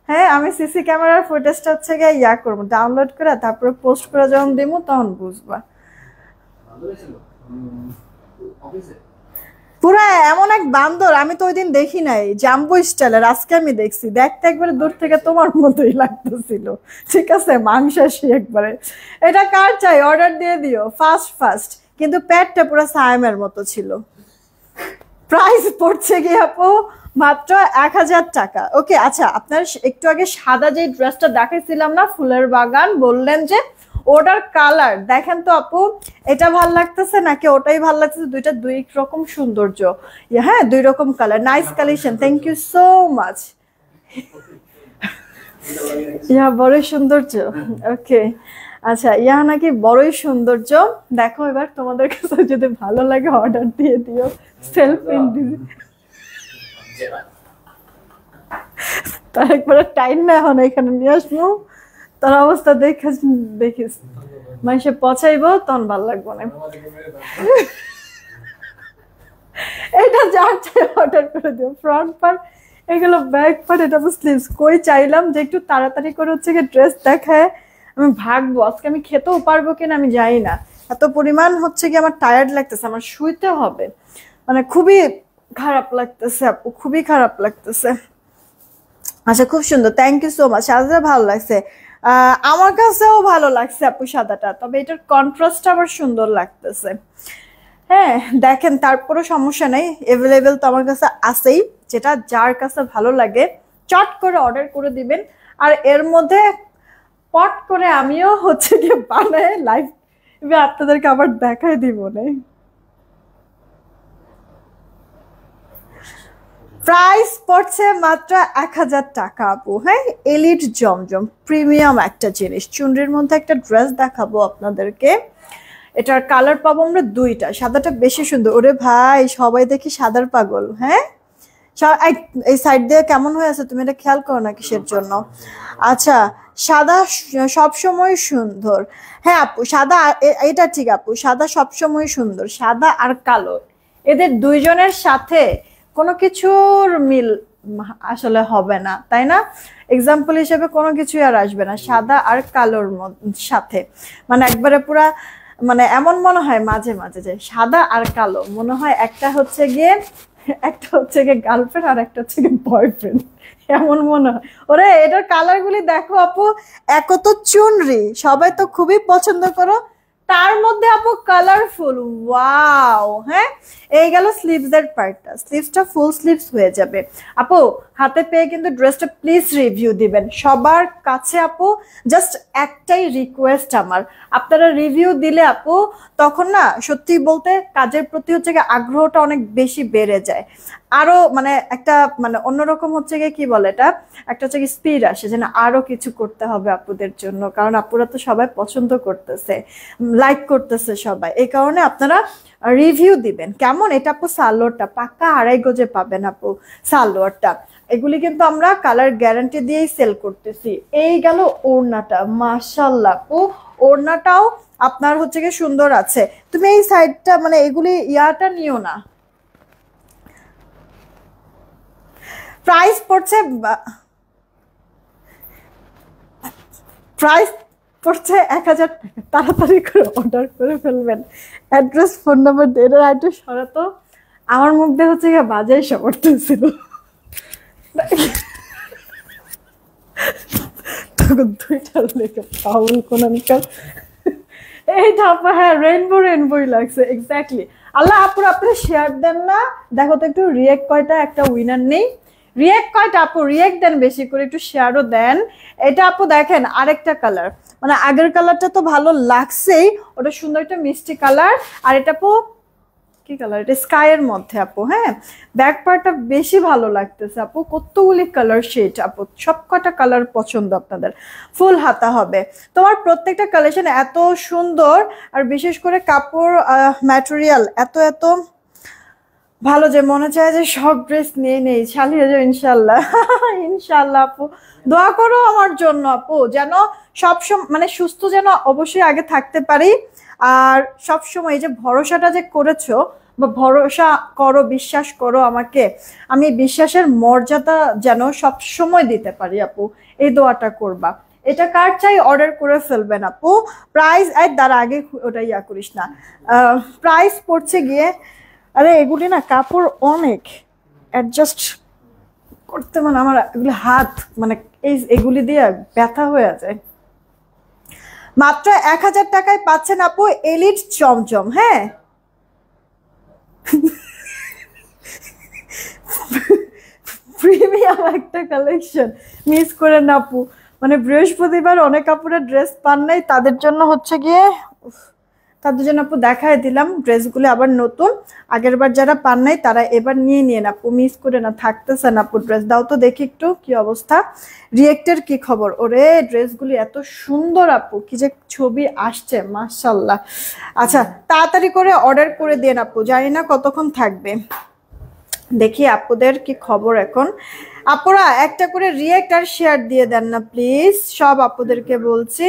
হ্যাঁ আমি সিসি ক্যামেরার ফুটেজটা হচ্ছে গিয়ে করবো, ডাউনলোড করে তারপরে পোস্ট করে যখন দিবো তখন বুঝবা। পুরা এমন এক বান্দর আমি তো ওই দিন দেখি নাই, জাম্বো স্টাইলের, আজকে আমি দেখছি। দেখতে একবারে দূর থেকে তোমার মতোই লাগতেছিল, ঠিক আছে? মাংসাশী একবারে। এটা কার চাই? অর্ডার দিয়ে দিও ফাস্ট ফাস্ট। কিন্তু প্যাডটা পুরো সায়ামের মতো ছিল। প্রাইস পড়ছে কি আপু মাত্র 1000 টাকা। ওকে আচ্ছা, আপনার একটু আগে সাদা যে ড্রেসটা দেখাইছিলাম না ফুলের বাগান, বললেন যে ওটার কালার দেখেন তো আপু, এটা ভাল লাগতেছে নাকি ওটাই ভাল লাগতেছে? দুইটা দুই রকম সৌন্দর্য, হ্যাঁ 2 রকম colour, nice collection, thank you so much. ইয়া বড়ই সৌন্দর্য, ওকে আচ্ছা ইয়া নাকি বড়ই সৌন্দর্য। দেখো এবার তোমাদের কাছে যদি ভালো লাগে অর্ডার দিয়ে দিও, সেলফ ইন তার একবারে টাইম না এখন এখানে নিয়ে আসবো, তার অবস্থা দেখে দেখিস মানুষে পচাইবো তখন ভাল লাগবো না। এটা যার চাই অর্ডার করে দিও। ফ্রন্ট পার্ট এগুলো, ব্যাক পার্ট, এটা স্লিভস। কই চাইলাম যে একটু তাড়াতাড়ি করে হচ্ছে ড্রেস দেখায় আমি ভাগবো, আজকে আমি খেতেও পারবো কিনা আমি জানি না, এত পরিমাণ হচ্ছে কি আমার টায়ার্ড লাগতেছে, আমার শুইতে হবে, মানে খুবই খারাপ লাগতেছে আপু, খুবই খারাপ লাগতেছে। আচ্ছা খুব সুন্দর, থ্যাংক ইউ সো মাচ। সাদাটা ভালো লাগছে, আমার কাছেও ভালো লাগছে আপু সাদাটা, তবে এটার কন্ট্রাস্টটা আবার সুন্দর লাগতেছে। হ্যাঁ দেখেন তারপরও সমস্যা নেই, এভেলেবেল তো আমার কাছে আছেই, যেটা যার কাছে ভালো লাগে চট করে অর্ডার করে দিবেন। আর এর মধ্যে পট করে আমিও হচ্ছে গিয়ে বানায় লাইভ আপনাদেরকে আবার দেখাই দিব না। প্রাইস পড়ছে মাত্র 1000 টাকা আপু। হ্যাঁ এলিট জমজম প্রিমিয়াম একটা জিনিস। চুনরির মধ্যে একটা ড্রেস দেখাবো আপনাদেরকে, এটার কালার পাবো আমরা 2টা, সাদাটা বেশি সুন্দর। ওরে ভাই সবাই দেখি সাদার পাগল। হ্যাঁ এই সাইড দিয়ে কেমন হয়ে আছে তুমি এটা খেয়াল করো না কিসের জন্য? আচ্ছা সাদা সবসময় সুন্দর। হ্যাঁ আপু সাদা, এটা ঠিক আপু, সাদা সবসময় সুন্দর। সাদা আর কালো এদের দুইজনের সাথে কোনো কিছুর মিল আসলে হবে না, তাই না? এক্সাম্পল হিসেবে কোনো কিছু আর আসবে না সাদা আর কালোর সাথে, মানে একবারে পুরা মানে এমন মনে হয় মাঝে মাঝে যে সাদা আর কালো মনে হয় একটা হচ্ছে গিয়ে গার্লফ্রেন্ড আর একটা হচ্ছে গিয়ে বয়ফ্রেন্ড, এমন মনে হয়। ওরে এটার কালার গুলি দেখো আপু, এক তো চুনরি সবাই তো খুবই পছন্দ করো, তার মধ্যে আপু কালারফুল, ওয়াও। হ্যাঁ, এই গেল স্লিভস এর পার্টটা, স্লিভসটা ফুল স্লিভস হয়ে যাবে। আপু হাতে পেয়ে কিন্তু ড্রেসটা প্লিজ রিভিউ দিবেন সবার কাছে আপু। জাস্ট একটাই রিকোয়েস্ট আমার, আপনারা রিভিউ দিলে আপু তখন না সত্যি বলতে কাজের প্রতি হচ্ছে গিয়ে আগ্রহটা অনেক বেশি বেড়ে যায়, আরো মানে একটা মানে অন্যরকম হচ্ছে গিয়ে কি বলে এটা, একটা হচ্ছে গিয়ে স্পিড আসে যে না আরো কিছু করতে হবে আপুদের জন্য, কারণ আপুরা তো সবাই পছন্দ করতেছে, লাইক করতেছে সবাই, এই কারণে আপনারা রিভিউ দিবেন কেমন। এটা আপু সালোয়ারটা পাক্কা 2.5 গজে পাবেন আপু সালোয়ারটা, এগুলি কিন্তু আমরা কালার গ্যারান্টি দিয়েই সেল করতেছি। এই গেল ওড়নাটা, মাশাআল্লাহ আপু ওড়নাটাও আপনার হচ্ছে গিয়ে সুন্দর আছে। তুমি এই সাইডটা মানে এগুলি ইয়াটা নিও না, প্রাইস পড়ছে প্রাইস পড়ছে 1000 টাকা, তাড়াতাড়ি করে অর্ডার করে ফেলবেন। অ্যাড্রেস ফোন নাম্বার দিয়ে অ্যাড্রেস সরাতো, আমার মুখ দিয়ে হচ্ছে গিয়ে বাজে এসে পড়তেছিল তখন দুইটা লেখা পাউল কোনানকার এইটা আপু, হ্যাঁ রেইনবো রেইনবোই লাগছে এক্স্যাক্টলি। আল্লাহ আপুর আপনি শেয়ার দেন না, দেখো তো একটু রিয়েক্ট কয়টা, একটা উইনার নেই, রিয়েক্ট কয়টা আপু, রিয়েক্ট দেন বেশি করে, একটু শেয়ারও দেন। এটা আপু দেখেন আরেকটা কালার, মানে আগের কালারটা তো ভালো লাগছেই, ওটা সুন্দর একটা মিষ্টি কালার, আর এটা আপু কি কালার, এটা স্কাইয়ের মধ্যে আপু। হ্যাঁ, ব্যাক পার্টটা বেশি ভালো লাগতেছে আপু, কতগুলি কালার শেড আপু, সব কটা কালার পছন্দ আপনাদের, ফুল হাতা হবে। তোমার প্রত্যেকটা কালেকশন এত সুন্দর, আর বিশেষ করে কাপড় ম্যাটেরিয়াল এত এত ভালো যে মনে চায় যে সব ড্রেস নিয়ে নেই, চালিয়ে যাও ইনশাল্লাহ ইনশাল্লাহ আপু, দোয়া করো আমার জন্য আপু, যেন সবসময় মানে সুস্থ যেন অবশ্যই আগে থাকতে পারি, আর সবসময় এই যে ভরসাটা যে করেছো বা ভরসা করো, বিশ্বাস করো আমাকে, আমি বিশ্বাসের মর্যাদা যেন সব সময় দিতে পারি আপু, এই দোয়াটা করবা। এটা কার চাই অর্ডার করে ফেলবেন আপু। প্রাইস তার আগে ওটা ইয়া করিস না, প্রাইস পড়ছে গিয়ে, আরে এগুলি না কাপড় অনেক অ্যাডজাস্ট করতে, মানে আমার এগুলি হাত মানে এগুলি দিয়ে ব্যথা হয়ে যায়। মাত্র 1000 টাকায় পাচ্ছেন আপু এলিট চমচম। হ্যাঁ প্রিমিয়াম একটা কালেকশন, মিস করে না আপু, মানে বৃহস্পতিবার অনেক আপুরা ড্রেস পান নাই, তাদের জন্য হচ্ছে গিয়ে তাদের জন্য আপু দেখায় দিলাম ড্রেসগুলো আবার নতুন, আগের বার যারা পান নাই তারা এবার নিয়ে নিয়ে আপু, মিস করে না, থাকতেছে না আপু ড্রেস, দাও তো দেখি একটু কি অবস্থা, রিয়েক্টের কি খবর। ওরে ড্রেসগুলি এত সুন্দর আপু, কি যে ছবি আসছে মাশাআল্লাহ। আচ্ছা তাড়াতাড়ি করে অর্ডার করে দেন আপু, জানি না কতক্ষণ থাকবে, দেখি আপুদের কি খবর এখন। আপুরা একটা করে রিয়েক্ট আর শেয়ার দিয়ে দেন না প্লিজ, সব আপুদেরকে বলছি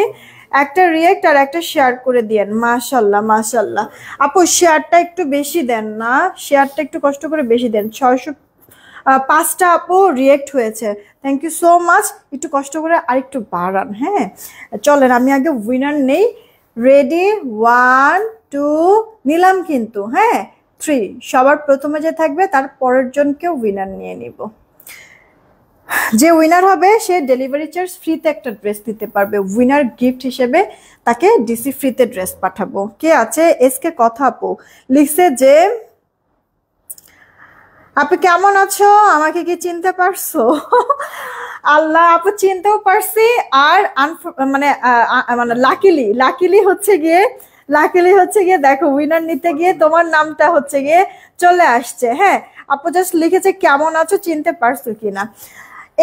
একটা রিয়েক্ট আর একটা শেয়ার করে দিয়েন। মাশাল্লাহ মাশাল্লাহ আপু, শেয়ারটা একটু বেশি দেন না, শেয়ারটা একটু কষ্ট করে বেশি দেন। 605টা আপু রিয়েক্ট হয়েছে, থ্যাংক ইউ সো মাচ, একটু কষ্ট করে আর একটু বাড়ান। হ্যাঁ চলেন আমি আগে উইনার নেই, রেডি 1 2 নিলাম কিন্তু, হ্যাঁ 3, সবার প্রথমে যে থাকবে তার পরের জনকে উইনার নিয়ে নিব, যে উইনার হবে সে ডেলিভারি চার্জ ফ্রিতে একটা ড্রেস দিতে পারবে, উইনার গিফট হিসেবে তাকে ডিসি ফ্রিতে ড্রেস পাঠাবো। কে আছে এসকে কথা আপু লিখছে যে আপু কেমন আছো, আমাকে কি চিনতে পারছো আল্লাহ আপু চিনতেও পারছি, আর মানে মানে লাকিলি হচ্ছে গিয়ে দেখো উইনার নিতে গিয়ে তোমার নামটা হচ্ছে গিয়ে চলে আসছে। হ্যাঁ আপু জাস্ট লিখেছে কেমন আছো, চিনতে পারছো কিনা।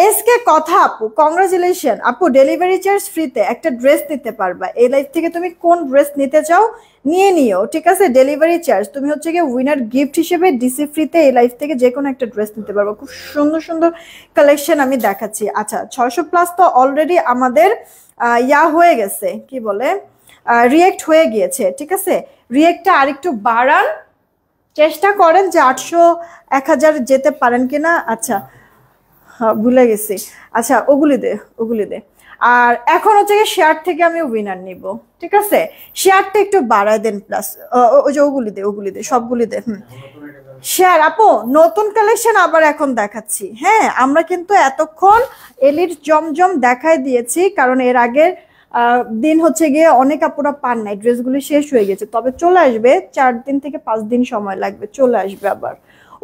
এসকে কথা আপু কংগ্রাচুলেশন আপু, ডেলিভারি চার্জ ফ্রিতে একটা ড্রেস নিতে পারবা, এই লাইফ থেকে তুমি কোন ড্রেস নিতে চাও নিয়ে নিও, ঠিক আছে, ডেলিভারি চার্জ তুমি হচ্ছে গিয়ে উইনার গিফট হিসেবে ডিসি ফ্রিতে এই লাইফ থেকে যে কোনো একটা ড্রেস নিতে পারবো, খুব সুন্দর সুন্দর কালেকশন আমি দেখাচ্ছি। আচ্ছা 600+ তো অলরেডি আমাদের ইয়া হয়ে গেছে, কি বলে রিয়েক্ট হয়ে গিয়েছে, ঠিক আছে, রিয়েক্টটা আরেকটু বাড়ান, চেষ্টা করেন যে 800 1000 যেতে পারেন কিনা। আচ্ছা হ্যাঁ ভুলে গেছি। আচ্ছা ওগুলি দে, ওগুলি দে। আর এখন হচ্ছে কি শেয়ার থেকে আমি উইনার নিব, ঠিক আছে? শেয়ারটা একটু বাড়ায় দেন প্লাস। ওই যে ওগুলি দে, ওগুলি দে, সবগুলি দে। শেয়ার আপু নতুন কালেকশন আবার এখন দেখাচ্ছি। হ্যাঁ আমরা কিন্তু এতক্ষণ এলিট জমজম দেখাই দিয়েছি, কারণ এর আগের দিন হচ্ছে গিয়ে অনেক আপুরা পান নাই, ড্রেসগুলি শেষ হয়ে গেছে। তবে চলে আসবে 4 দিন থেকে 5 দিন সময় লাগবে, চলে আসবে আবার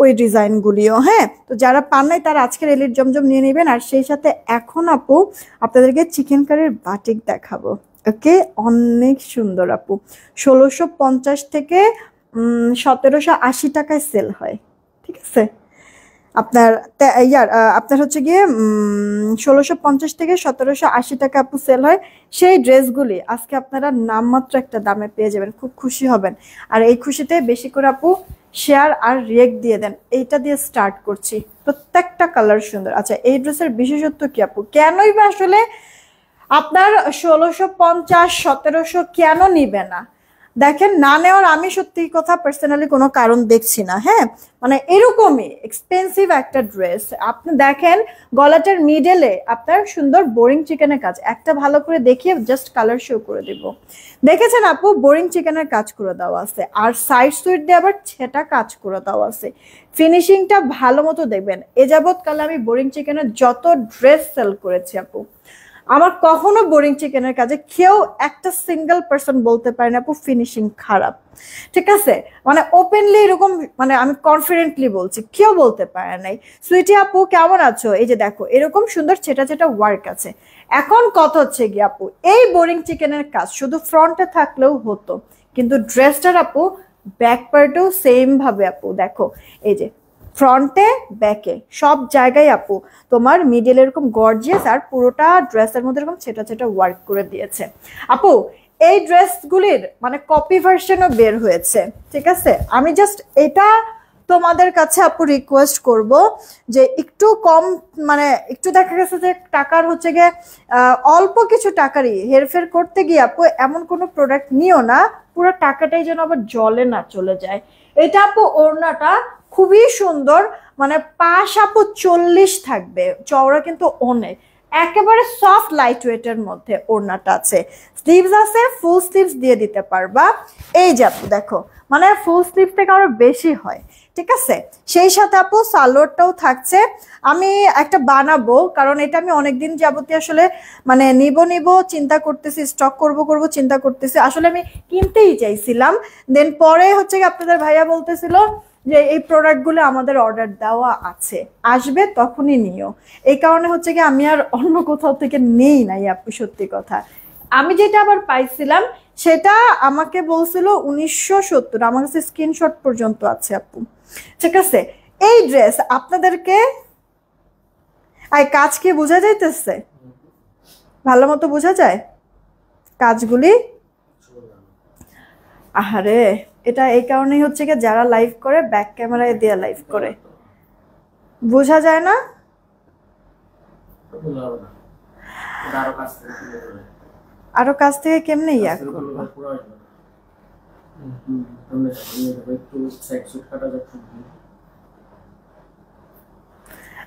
ওই ডিজাইনগুলিও। হ্যাঁ তো যারা পান নাই তারা আজকের এলিট জমজম নিয়ে নেবেন। আর সেই সাথে এখন আপু আপনাদেরকে চিকেন কারির বাটিক দেখাবো। ওকে অনেক সুন্দর আপু, 1650 থেকে 1780 টাকায় সেল হয়, ঠিক আছে? আপনার আপনার হচ্ছে গিয়ে 1650 থেকে 1780 টাকা আপু সেল হয়। সেই ড্রেসগুলি আজকে আপনারা নামমাত্র একটা দামে পেয়ে যাবেন, খুব খুশি হবেন। আর এই খুশিতে বেশি করে আপু শেয়ার আর রিয়েক্ট দিয়ে দেন। এইটা দিয়ে স্টার্ট করছি, প্রত্যেকটা কালার সুন্দর। আচ্ছা এই ড্রেসের বিশেষত্ব কি আপু, কেনই বা আসলে আপনার 1650 1700 কেন নিবে না? দেখেন না নেওয়ার আমি সত্যি কথা পার্সোনালি কোনো কারণ দেখছি না। হ্যাঁ মানে এরকমই এক্সপেন্সিভ একটা ড্রেস, আপনি দেখেন গলাটার মিডলে আপনার সুন্দর বোরিং চিকেনের কাজ, একটা ভালো করে দেখিয়ে জাস্ট কালার শো করে দিব। দেখেছেন আপু বোরিং চিকেনের কাজ করে দেওয়া আছে, আর সাইড সুইট দিয়ে আবার ছেটা কাজ করে দেওয়া আছে। ফিনিশিংটা ভালো মতো দেখবেন। এ যাবৎ কালে আমি বোরিং চিকেনের যত ড্রেস সেল করেছি আপু, আমার কখনো বোরিং চিকেনের কাজে কেউ একটা সিঙ্গেল পার্সন বলতে পারে না আপু ফিনিশিং খারাপ, ঠিক আছে? মানে ওপেনলি এরকম, মানে আমি কনফিডেন্টলি বলছি, কেউ বলতে পারে নাই। সুইটি আপু কেমন আছো? এই যে দেখো এরকম সুন্দর ছেটা ছেটা ওয়ার্ক আছে। এখন কথা হচ্ছে গিয়ে আপু এই বোরিং চিকেনের কাজ শুধু ফ্রন্টে থাকলেও হতো, কিন্তু ড্রেসটার আপু ব্যাক পার্টেও সেম ভাবে আপু দেখো, এই যে ফ্রন্টে ব্যাকে সব জায়গায় আপু তোমার মিডল এরকম গর্জিয়াস, আর পুরোটা ড্রেসের মধ্যে এরকম ছেটা ছেটা ওয়ার্ক করে দিয়েছে আপু। এই ড্রেসগুলির মানে কপি ভার্সনও বের হয়েছে, ঠিক আছে? আমি জাস্ট এটা তোমাদের কাছে আপু রিকোয়েস্ট করব যে একটু কম, মানে একটু দেখা গেছে যে টাকার হচ্ছে গিয়ে অল্প কিছু টাকারই হেরফের করতে গিয়ে আপু এমন কোনো প্রোডাক্ট নিও না পুরো টাকাটাই যেন আবার জলে না চলে যায়। এটা আপু ওড়নাটা খুবই সুন্দর, মানে পাশ আপু 40 থাকবে, চওড়া কিন্তু অনেক, একেবারে সফট লাইট ওয়েটের মধ্যে ওড়নাটা আছে। স্লিভস আছে, ফুল স্লিভস দিয়ে দিতে পারবা। এই যে আপু দেখো মানে ফুল স্লিভ থেকে আরো বেশি হয়, ঠিক আছে? সেই সাথে আপু সালোয়ারটাও থাকছে। আমি একটা বানাবো, কারণ এটা আমি অনেকদিন যাবতীয় আসলে মানে নিব চিন্তা করতেছি, স্টক করব চিন্তা করতেছি। আসলে আমি কিনতেই চাইছিলাম, দেন পরে হচ্ছে কি আপনাদের ভাইয়া বলতেছিল যে এই প্রোডাক্টগুলো আমাদের অর্ডার দেওয়া আছে, আসবে তখনই নিও। এই কারণে হচ্ছে কি আমি আর অন্য কোথাও থেকে নেই নাই আপু, সত্যি কথা। আমি যেটা আবার পাইছিলাম সেটা আমাকে বলছিল 1970, আমার কাছে স্ক্রিনশট পর্যন্ত আছে আপু, ঠিক আছে? এই ড্রেস আপনাদেরকে কাজ কি বোঝা যাইতেছে? ভালো মতো বোঝা যায় কাজগুলি? আহারে এটা এই কারণেই হচ্ছে কি যারা লাইভ করে ব্যাক ক্যামেরায় দিয়ে লাইভ করে, বোঝা যায় না। আরো কাছ থেকে কেমনে ইয়া করবো?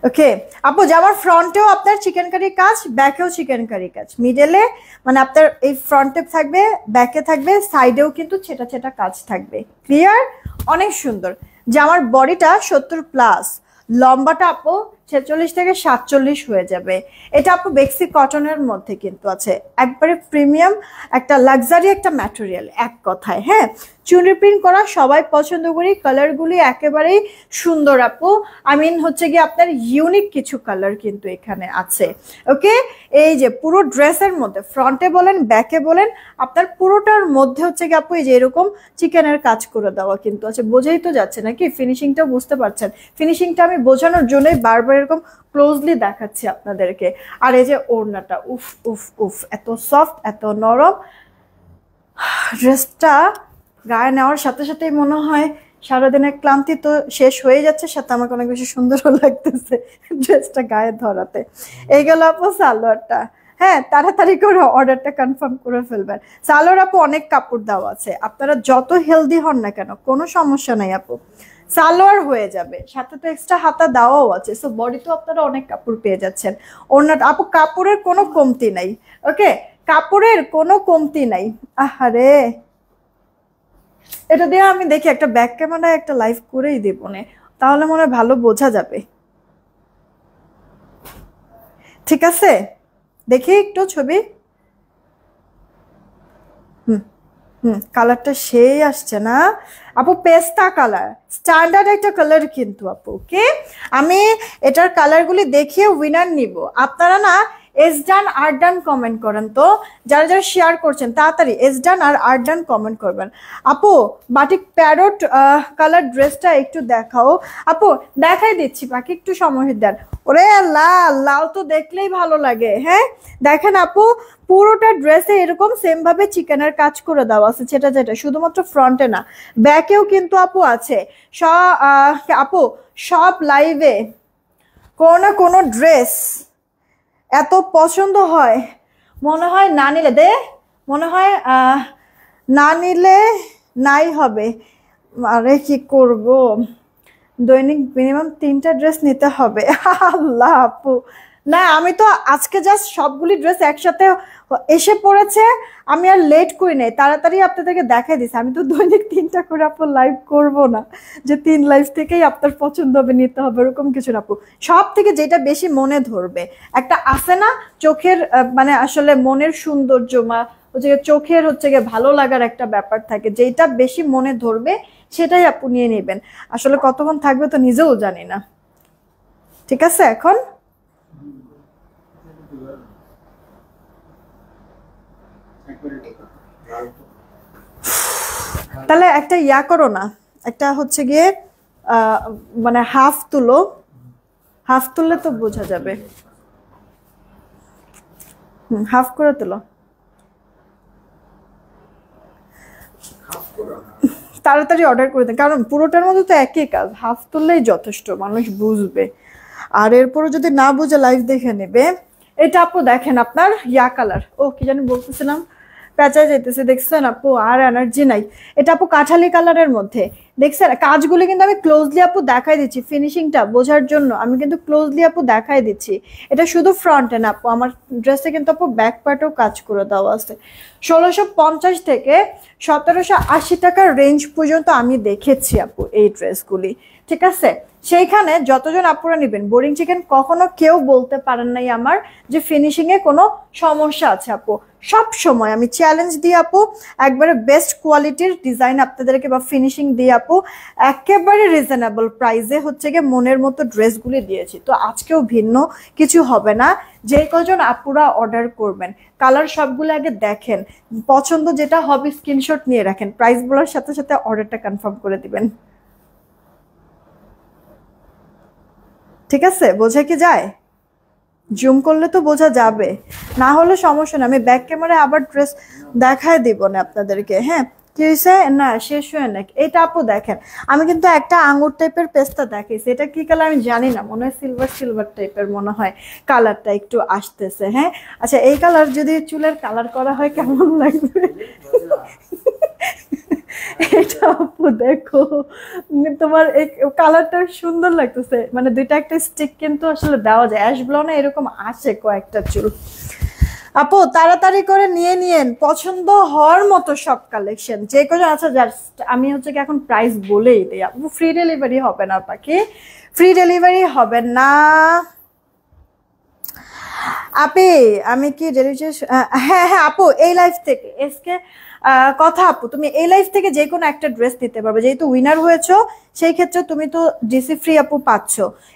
ওকে আপু জামার ফ্রন্টেও আপনার চিকেন কারি কাজ, ব্যাকেও চিকেন কারি কাজ, মিডলে মানে আপনার এই ফ্রন্টে থাকবে, ব্যাকে থাকবে, সাইডেও কিন্তু ছেটা ছেটা কাজ থাকবে। ক্লিয়ার? অনেক সুন্দর। জামার বডিটা 70+, লম্বাটা আপু 46 থেকে 47 হয়ে যাবে। এটা আপু বেক্সি কটনের মধ্যে কিন্তু আছে, একবারে প্রিমিয়াম একটা লাক্সারি একটা ম্যাটেরিয়াল এক কথায়। হ্যাঁ চুনরি প্রিন্ট করা সবাই পছন্দ করি, কালারগুলি একেবারেই সুন্দর আপু। আই মিন হচ্ছে কি আপনার ইউনিক কিছু কালার কিন্তু এখানে আছে। ওকে এই যে পুরো ড্রেসের মধ্যে ফ্রন্টে বলেন ব্যাকে বলেন আপনার পুরোটার মধ্যে হচ্ছে কি আপু এই যে এরকম চিকেনের কাজ করে দেওয়া কিন্তু আছে। বোঝাই তো যাচ্ছে নাকি? ফিনিশিংটাও বুঝতে পারছেন? ফিনিশিংটা আমি বোঝানোর জন্যই বারবার এরকম ক্লোজলি দেখাচ্ছি আপনাদেরকে। আর এই যে ওড়নাটা উফ উফ উফ, এত সফট এত নরম, ড্রেসটা গায়ে নেওয়ার সাথে সাথেই মনে হয় সারাদিনের ক্লান্তি তো শেষ হয়ে যাচ্ছে, সাথে আমাকে অনেক বেশি সুন্দরও লাগতেছে ড্রেসটা গায়ে ধরাতে। এই গেল আপু সালোয়ারটা। হ্যাঁ, তাড়াতাড়ি করে অর্ডারটা কনফার্ম করে ফেলবেন। সালোয়ার আপু অনেক কাপড় দেওয়া আছে, আপনারা যত হেলদি হন না কেন কোনো সমস্যা নাই আপু, সালোয়ার হয়ে যাবে, সাথে তো এক্সট্রা হাতা দেওয়াও আছে, সো বডি তো আপনারা অনেক কাপড় পেয়ে যাচ্ছেন। ওনার আপু কাপড়ের কোনো কমতি নাই, ওকে, কাপড়ের কোনো কমতি নাই। আহারে, এটা দিয়ে আমি দেখি একটা ব্যাক ক্যামেরায় একটা লাইভ করেই দেবো না, তাহলে মনে হয় ভালো বোঝা যাবে। ঠিক আছে, দেখি একটু ছবি। হুম হুম, কালারটা সেই আসছে না আপু, পেস্তা কালার, স্ট্যান্ডার্ড একটা কালার কিন্তু আপু। ওকে, আমি এটার কালারগুলি দেখিয়ে উইনার নিব। আপনারা না এস ডান আর ডান কমেন্ট করেন তো, যারা যারা শেয়ার করছেন তাড়াতাড়ি এস ডান আর আর ডান কমেন্ট করবেন। আপু বাটিক প্যারট কালার ড্রেসটা একটু দেখাও আপু, দেখাই দিচ্ছি, বাকি একটু সময় দেন। ওরে লাল লাল তো দেখলেই ভালো লাগে। হ্যাঁ দেখেন আপু, পুরোটা ড্রেসে এরকম সেম ভাবে চিকেনের কাজ করে দেওয়া আছে, যেটা যেটা শুধুমাত্র ফ্রন্টে না ব্যাকেও কিন্তু আপু আছে। আপু সব লাইভে কোনো না কোনো ড্রেস এত পছন্দ হয়, মনে হয় না নিলে মনে হয় না নিলে নাই হবে। আরে কি করব, দৈনিক মিনিমাম 3টা ড্রেস নিতে হবে। আল্লাহ আপু, না আমি তো আজকে জাস্ট সবগুলি ড্রেস একসাথে এসে পড়েছে, আমি আর লেট করি নাই, তাড়াতাড়ি আপনাদেরকে দেখাই দিছি। আমি তো দৈনিক 3টা করে আপু লাইভ করব না, যে 3 লাইভ থেকেই আপনার পছন্দ হবে নিতে হবে এরকম কিছু না আপু। সব থেকে যেটা বেশি মনে ধরবে, একটা আছে না চোখের মানে আসলে মনের সৌন্দর্য হচ্ছে চোখের হচ্ছে গিয়ে ভালো লাগার একটা ব্যাপার থাকে, যেটা বেশি মনে ধরবে সেটাই আপু নিয়ে নেবেন। আসলে কতক্ষণ থাকবে তো নিজেও জানি না। ঠিক আছে, এখন তাহলে একটা ইয়া করো না, একটা হচ্ছে গিয়ে মানে হাফ তুলো, হাফ তুললে তো বোঝা যাবে। হাফ করে তুলো, তাড়াতাড়ি অর্ডার করে দেন, কারণ পুরোটার মধ্যে তো একই কাজ, হাফ তুললেই যথেষ্ট, মানুষ বুঝবে। আর এরপরে যদি না বুঝে লাইভ দেখে নেবে। এটা আপু দেখেন আপনার ইয়া কালার, ও কি জানি বলতেছিলাম, পেঁচা যাইতেছে দেখছেন আপু, আর এনার্জি নাই। এটা আপু কাঠালি কালারের মধ্যে, দেখছেন কাজগুলো কিন্তু আমি ক্লোজলি আপু দেখাই দিচ্ছি, ফিনিশিংটা বোঝার জন্য আমি কিন্তু ক্লোজলি আপু দেখাই দিচ্ছি। এটা শুধু ফ্রন্টে না আপু, আমার ড্রেসে কিন্তু আপু ব্যাক পার্টেও কাজ করে দেওয়া আছে। 1650 থেকে 1780 টাকার রেঞ্জ পর্যন্ত আমি দেখেছি আপু এই ড্রেসগুলি। ঠিক আছে, সেইখানে যতজন আপুরা নেবেন, বোরিং চিকেন কখনো কেউ বলতে পারেন নাই আমার যে ফিনিশিং এ কোনো সমস্যা আছে আপু। সব সময় আমি চ্যালেঞ্জ দিই আপু, একবারে বেস্ট কোয়ালিটির ডিজাইন আপনাদেরকে বা ফিনিশিং দিয়ে আপু একেবারে রিজনেবল প্রাইসে হচ্ছে গিয়ে মনের মতো ড্রেসগুলি দিয়েছি। তো আজকেও ভিন্ন কিছু হবে না, যে কজন আপুরা অর্ডার করবেন কালার সবগুলো আগে দেখেন, পছন্দ যেটা হবে স্ক্রিনশট নিয়ে রাখেন, প্রাইস বলার সাথে সাথে অর্ডারটা কনফার্ম করে দিবেন। ঠিক আছে, বোঝা কি যায়? জুম করলে তো বোঝা যাবে, না হলে সমস্যা না, আমি ব্যাক ক্যামেরায় আবার ড্রেস দেখায় দিব না আপনাদেরকে। হ্যাঁ কি হয়েছে না শেষ হয়ে নাকি, এটা আপু দেখেন, আমি কিন্তু একটা আঙুর টাইপের পেস্তা দেখাইছি, এটা কি কালার আমি জানি না, মনে হয় সিলভার সিলভার টাইপের মনে হয় কালারটা একটু আসতেছে। হ্যাঁ আচ্ছা, এই কালার যদি চুলের কালার করা হয় কেমন লাগবে? এটা আপু দেখো, তোমার এই কালারটা সুন্দর লাগতেছে, মানে দুইটা একটা স্টিক কিন্তু আসলে দেওয়া যায়, অ্যাশ ব্লাউনে এরকম আসে কয়েকটা চুল। আপু তাড়াতাড়ি করে নিয়ে নিয়েন, পছন্দ হওয়ার মতো সব কালেকশন যে কোনো। আচ্ছা জাস্ট আমি হচ্ছে কি এখন প্রাইস বলেই দিই আপু, ফ্রি ডেলিভারি হবে না পাখি, ফ্রি ডেলিভারি হবে না আপি। আমি কি ডেলিভারি, হ্যাঁ হ্যাঁ আপু এই লাইফ থেকে এসকে কথা আপু, তুমি এই লাইফ থেকে যে কোনো একটা ড্রেস দিতে পারবে, যেহেতু উইনার হয়েছো সেই ক্ষেত্রে তুমি তো ডিসি ফ্রি আপু পাচ্ছ,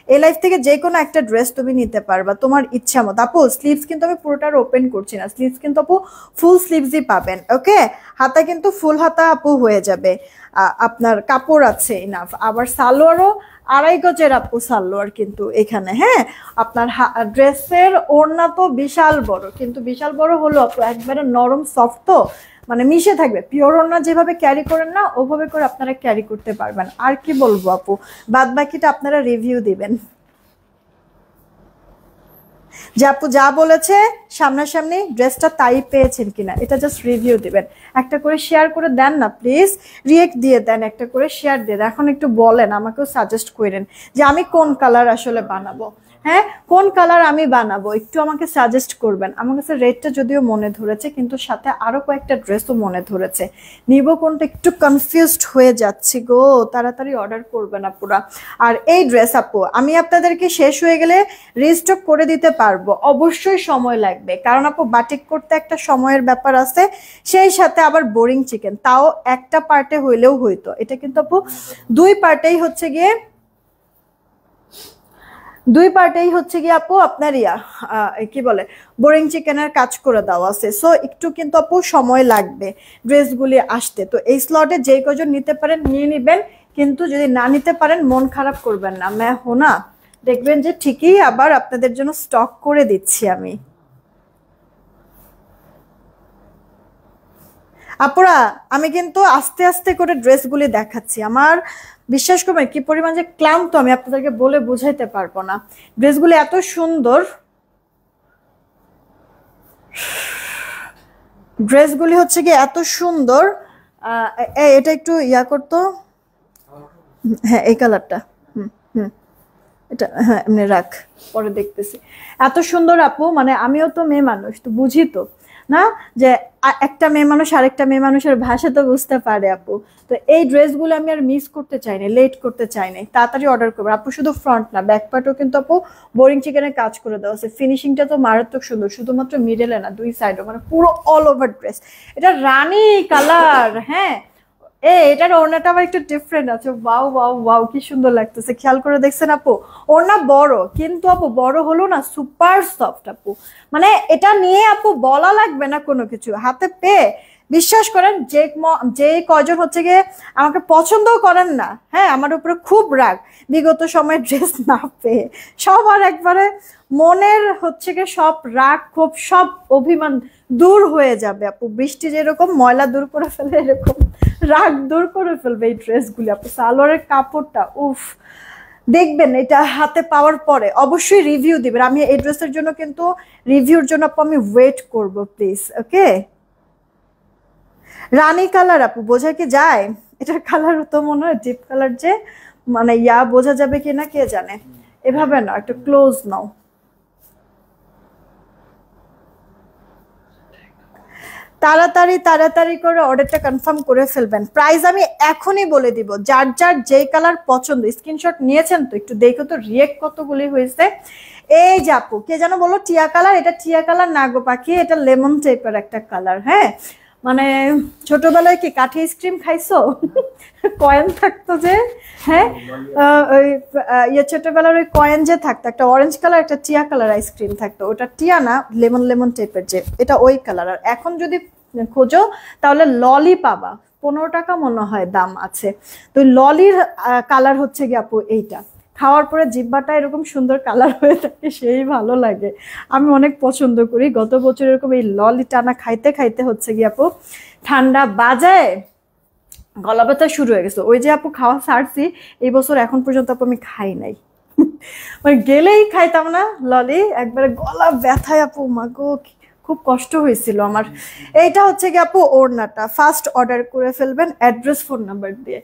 এই লাইফ থেকে যে কোনো একটা ড্রেস তুমি নিতে পারবা তোমার ইচ্ছা মতো আপু। স্লিভস কিন্তু আমি পুরোটা ওপেন করছি না, স্লিভস কিন্তু আপু ফুল স্লিভসই পাবেন। ওকে, হাতা কিন্তু ফুল হাতা আপু হয়ে যাবে, আপনার কাপড় আছে ইনাফ, আবার সালোয়ারও 2.5 গজের আপু সালোয়ার কিন্তু এখানে। হ্যাঁ আপনার ড্রেসের ওড়না তো বিশাল বড়, কিন্তু বিশাল বড় হলো আপু একবারে নরম সফট, তো মানে মিশে থাকবে, পিওর ওড়না যেভাবে ক্যারি করেন না ওভাবে করে আপনারা ক্যারি করতে পারবেন। আর কি বলবো আপু, বাদ বাকিটা আপনারা রিভিউ দিবেন। যে আপু যা বলেছে সামনাসামনি ড্রেসটা তাই পেয়েছেন কিনা এটা জাস্ট রিভিউ দিবেন। একটা করে শেয়ার করে দেন না প্লিজ, রিয়েক্ট দিয়ে দেন, একটা করে শেয়ার দিয়ে দেন। এখন একটু বলেন, আমাকেও সাজেস্ট করেন যে আমি কোন কালার আসলে বানাবো। হ্যাঁ, কোন কালার আমি বানাবো একটু আমাকে সাজেস্ট করবেন। আমার কাছে রেডটা যদিও মনে ধরেছে, কিন্তু সাথে আরো কয়েকটা ড্রেসও মনে ধরেছে, নিব কোনটা একটু কনফিউজড হয়ে যাচ্ছি গো। তাড়াতাড়ি অর্ডার করবেন আপুরা। আর এই ড্রেস আপু আমি আপনাদেরকে শেষ হয়ে গেলে রিস্টক করে দিতে পারবো, অবশ্যই সময় লাগবে, কারণ আপু বাটিক করতে একটা সময়ের ব্যাপার আছে, সেই সাথে আবার বোরিং চিকেন, তাও একটা পার্টে হইলেও হইতো। এটা কিন্তু আপু দুই পার্টেই হচ্ছে গিয়ে আপু আপনার কি বলে বোরিং চিকেনের কাজ করে দেওয়া আছে, সো একটু কিন্তু আপু সময় লাগবে ড্রেসগুলি আসতে। তো এই স্লটে যেই কজন নিতে পারেন নিয়ে নিবেন, কিন্তু যদি না নিতে পারেন মন খারাপ করবেন না, ম্যা হোনা দেখবেন যে ঠিকই আবার আপনাদের জন্য স্টক করে দিচ্ছি আমি। আপুরা আমি কিন্তু আস্তে আস্তে করে ড্রেসগুলি দেখাচ্ছি, আমার বিশ্বাস করবেন কি পরিমাণ যে ক্লান্ত আমি আপনাদেরকে বলে বুঝাইতে পারবো না। ড্রেসগুলি এত সুন্দর, ড্রেসগুলি হচ্ছে কি এত সুন্দর। এটা একটু করতো, হ্যাঁ এই কালারটা, হুম হুম এটা হ্যাঁ এমনি রাখ, পরে দেখতেছি। এত সুন্দর আপু, মানে আমিও তো মেয়ে মানুষ, তো বুঝি তো না যে একটা মেয়ে মানুষ আরেকটা মেয়ে মানুষের ভাষা তো বুঝতে পারে আপু। তো এই ড্রেসগুলো আমি আর মিস করতে চাই না, লেট করতে চাই না, তাড়াতাড়ি অর্ডার করবো আপু। শুধু ফ্রন্ট না, ব্যাক পার্টও কিন্তু আপু বোরিং চিকেনের কাজ করে দেওয়া আছে, ফিনিশিংটা তো মারাত্মক সুন্দর, শুধুমাত্র মিডলে না দুই সাইডও, মানে পুরো অল ওভার ড্রেস। এটা রানী কালার, হ্যাঁ এটার ওড়নাটা আবার একটু ডিফারেন্ট আছে, ওয়াও ওয়াও ওয়াও কি সুন্দর লাগতেছে, খেয়াল করে দেখছেন আপু। ওড়না বড়, কিন্তু আপু বড় হলো না সুপার সফট আপু, মানে এটা নিয়ে আপু বলা লাগবে না কোনো কিছু, হাতে পেয়ে বিশ্বাস করেন যে কজন হচ্ছে গিয়ে আমাকে পছন্দও করেন না, হ্যাঁ আমার উপরে খুব রাগ বিগত সময় ড্রেস না পেয়ে, সবার একবারে মনের হচ্ছে গিয়ে সব রাগ ক্ষোভ সব অভিমান দূর হয়ে যাবে আপু। বৃষ্টি যেরকম ময়লা দূর করে ফেলে, এরকম রাগ দূর করে ফেলবে এই ড্রেসগুলি আপু। সালোয়ারের কাপড়টা উফ, দেখবেন এটা হাতে পাওয়ার পরে অবশ্যই রিভিউ দিবেন। আমি এই ড্রেসের জন্য কিন্তু রিভিউর জন্য আপু আমি ওয়েট করব প্লিজ, ওকে। রানী কালার আপু বোঝা কি যায়, এটার কালার তো মনে হয় ডিপ কালার, যে মানে বোঝা যাবে কিনা কে জানে। এভাবে না, একটু ক্লোজ নাও। তাড়াতাড়ি তাড়াতাড়ি করে অর্ডারটা কনফার্ম করে ফেলবেন। প্রাইস আমি এখনই বলে দিব, যার যার যেই কালার পছন্দ স্ক্রিনশট নিয়েছেন তো একটু দেখো তো রিয়েক্ট কতগুলি হয়েছে। এই যে আপু কে যেন বলো টিয়া কালার, এটা টিয়া কালার না গো পাখি, এটা লেমন টাইপের একটা কালার। হ্যাঁ মানে ছোটবেলায় কি কাঠি আইসক্রিম খাইছো কয়েন থাকতো যে, হ্যাঁ ওই ছোটবেলার ওই কয়েন যে থাকতো, একটা অরেঞ্জ কালার একটা টিয়া কালার আইসক্রিম থাকতো, ওটা টিয়া না লেমন লেমন টাইপের, যে এটা ওই কালার। আর এখন যদি খোঁজো তাহলে ললি পাবা, 15 টাকা মনে হয় দাম আছে। তো ললির কালার হচ্ছে গিয়ে আপু এইটা, খাওয়ার পরে জিব্বাটা এরকম সুন্দর কালার হয়ে থাকে, সেই ভালো লাগে, আমি অনেক পছন্দ করি। গত বছর এরকম এই ললি টানা খাইতে খাইতে হচ্ছে গিয়ে আপু ঠান্ডা বাজায় গলা ব্যথা শুরু হয়ে গেছে। ওই যে আপু খাওয়া ছাড়ছি এই বছর, এখন পর্যন্ত আপু আমি খাই নাই মানে গেলেই খাইতাম না ললি, একবারে গলা ব্যথায় আপু মাগো খুব কষ্ট হয়েছিল আমার। এইটা হচ্ছে কি আপু ওড়নাটা, ফার্স্ট অর্ডার করে ফেলবেন অ্যাড্রেস ফোন নাম্বার দিয়ে,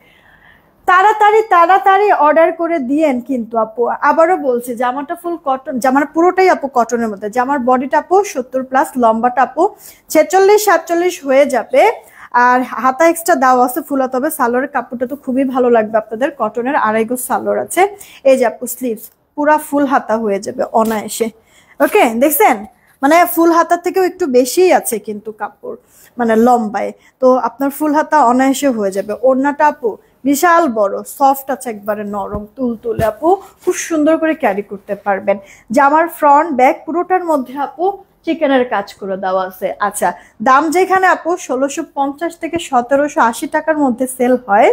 তাড়াতাড়ি তাড়াতাড়ি অর্ডার করে দিয়েন। কিন্তু আপু আবারও বলছি জামাটা ফুল কটন, জামার পুরোটাই আপু কটনের মধ্যে, জামার বডিটা আপু 70+, লম্বাটা আপু 46-47 হয়ে যাবে, আর হাতা এক্সট্রা দেওয়া আছে ফুলা। তবে সালোয়ারের কাপড়টা তো খুবই ভালো লাগবে আপনাদের, কটনের 2.5 গজ সালোয়ার আছে। এই যে আপু স্লিভস পুরা ফুল হাতা হয়ে যাবে অনায়াসে, ওকে দেখছেন, মানে ফুল হাতার থেকেও একটু বেশিই আছে কিন্তু কাপড়, মানে লম্বায়, তো আপনার ফুল হাতা অনায়াসে হয়ে যাবে। ওড়নাটা আপু বিশাল বড়, সফট আছে, একবারে নরম তুলতুলে আপু, খুব সুন্দর করে ক্যারি করতে পারবেন। জামার ফ্রন্ট ব্যাক পুরোটার মধ্যে আপু চিকেনের কাজ করে দেওয়া আছে। আচ্ছা দাম যেখানে আপু 1650 থেকে 1780 টাকার মধ্যে সেল হয়,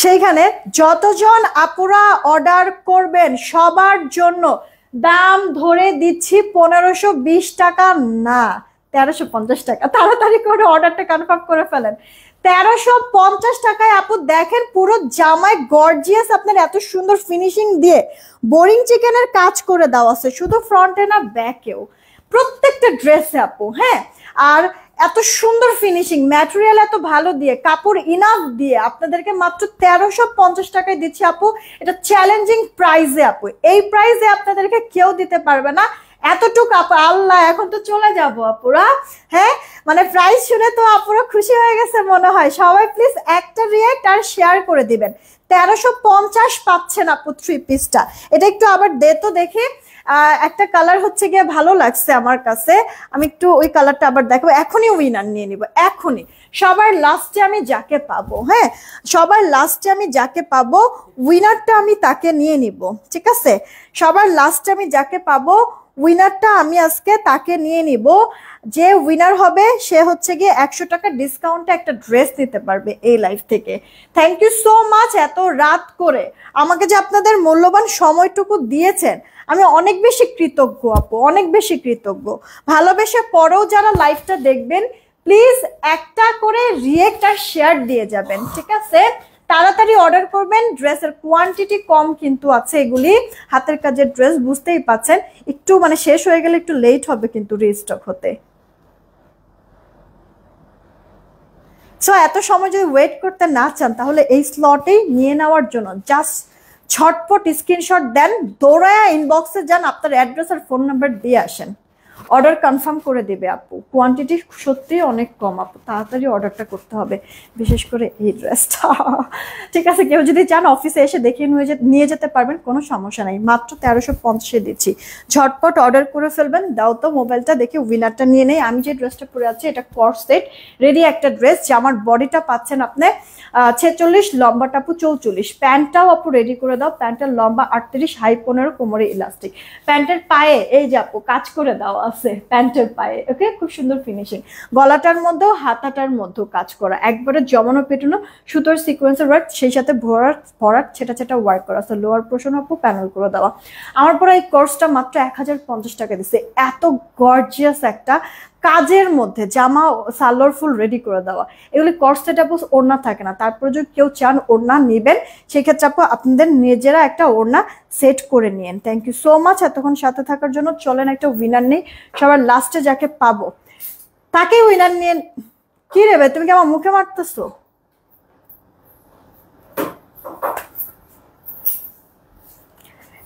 সেইখানে যতজন আপুরা অর্ডার করবেন সবার জন্য দাম ধরে দিচ্ছি 1520 টাকা না 1350 টাকা। তাড়াতাড়ি করে অর্ডারটা কনফার্ম করে ফেলেন, 1350 টাকায় আপু দেখেন পুরো জামায় গর্জিয়াস আপনার এত সুন্দর ফিনিশিং দিয়ে বোরিং চিকেনের কাজ করে দেওয়া আছে, শুধু ফ্রন্টে না ব্যাকেও, প্রত্যেকটা ড্রেসে আপু। হ্যাঁ, আর এত সুন্দর ফিনিশিং, ম্যাটেরিয়াল এত ভালো দিয়ে, কাপড় ইনাফ দিয়ে আপনাদেরকে মাত্র 1350 টাকায় দিচ্ছি আপু। এটা চ্যালেঞ্জিং প্রাইসে আপু, এই প্রাইসে আপনাদেরকে কেউ দিতে পারবে না। এতটুকু আপু, আল্লাহ এখন তো চলে যাবো আপুরা। হ্যাঁ, মানে প্রাইস শুনে তো আপুরা খুশি হয়ে গেছে মনে হয়। সবাই প্লিজ একটা রিয়েক্ট আর শেয়ার করে দিবেন। 1350 পাচ্ছেন আপু 3 পিসটা। এটা একটু আবার দে তো দেখি। একটা কালার হচ্ছে গিয়ে ভালো লাগছে আমার কাছে, আমি একটু ওই কালারটা আবার দেখো। এখনই উইনার নিয়ে নিব, এখনই। সবার লাস্টে আমি যাকে পাবো, হ্যাঁ সবার লাস্টে আমি যাকে পাবো উইনারটা আমি তাকে নিয়ে নিব, ঠিক আছে? সবার লাস্টে আমি যাকে পাবো উইনারটা আমি আজকে তাকে নিয়ে নিব। যে উইনার হবে সে হচ্ছে গিয়ে 100 টাকা ডিসকাউন্টে একটা ড্রেস নিতে পারবে এই লাইফ থেকে। থ্যাংক ইউ সো মাচ এত রাত করে আমাকে যে আপনাদের মূল্যবান সময়টুকু দিয়েছেন, আমি অনেক বেশি কৃতজ্ঞ আপু, অনেক বেশি কৃতজ্ঞ। ভালোবেসে পরেও যারা লাইভটা দেখবেন প্লিজ একটা করে রিয়েক্ট আর শেয়ার দিয়ে যাবেন, ঠিক আছে? তাড়াতাড়ি অর্ডার করবেন, ড্রেসের কোয়ান্টিটি কম কিন্তু আছে, এগুলি হাতের কাজের ড্রেস, বুঝতেই পাচ্ছেন। একটু মানে শেষ হয়ে গেলে একটু লেট হবে কিন্তু রিস্টক হতে। সো এত সময় যদি ওয়েট করতে না চান তাহলে এই স্লটেই নিয়ে নেওয়ার জন্য জাস্ট ঝটপট স্ক্রিনশট দেন, দৌড়ায়া ইনবক্সে যান, আপনার অ্যাড্রেস আর ফোন নাম্বার দিয়ে আসেন, অর্ডার কনফার্ম করে দেবে আপু। কোয়ান্টিটি সত্যি অনেক কম আপু, তাড়াতাড়ি অর্ডারটা করতে হবে, বিশেষ করে এই ড্রেসটা। ঠিক আছে, কেউ যদি চান অফিসে এসে দেখিয়ে নিয়ে যেতে পারবেন, কোনো সমস্যা নাই। মাত্র 1350 দিচ্ছি, ঝটপট অর্ডার করে ফেলবেন। দাও তো মোবাইলটা, দেখে উইনারটা নিয়ে নেই। আমি যে ড্রেসটা পরে আছি এটা কর্ড সেট রেডি একটা ড্রেস, যে আমার বডিটা পাচ্ছেন আপনি 46, লম্বাটা আপু 44, প্যান্টটাও আপু রেডি করে দাও। প্যান্টের লম্বা 38, হাই 15, কোমরে ইলাস্টিক। প্যান্টের পায়ে এই যে আপু কাজ করে দাও আছে প্যান্টের পায়ে, ওকে, খুব সুন্দর ফিনিশিং। গলাটার মধ্যেও হাতাটার মধ্যেও কাজ করা, একবারে জমানো পেটানো সুতোর সিকোয়েন্সের ওয়ার্ক, সেই সাথে ভরাট ছেটা ছেটা ওয়ার্ক করা আছে। লোয়ার পোর্শন আপু প্যানেল করে দেওয়া। আমার পরে এই কোর্সটা মাত্র 1050 টাকা দিচ্ছে। এত গর্জিয়াস একটা কাজের মধ্যে জামা, সালোয়ার ফুল রেডি করে দেওয়া, এগুলি কর্সেট আপু ওড়না থাকে না। তারপরে যদি কেউ চান ওড়না নেবেন, সেক্ষেত্রে আপু আপনাদের নিজেরা একটা ওড়না সেট করে নিন। থ্যাংক ইউ সো মাচ এতক্ষণ সাথে থাকার জন্য। চলেন একটা উইনার নেই, সবার লাস্টে যাকে পাবো তাকে উইনার নিয়ে। কি রে তুমি কি আমার মুখে মারতেছো?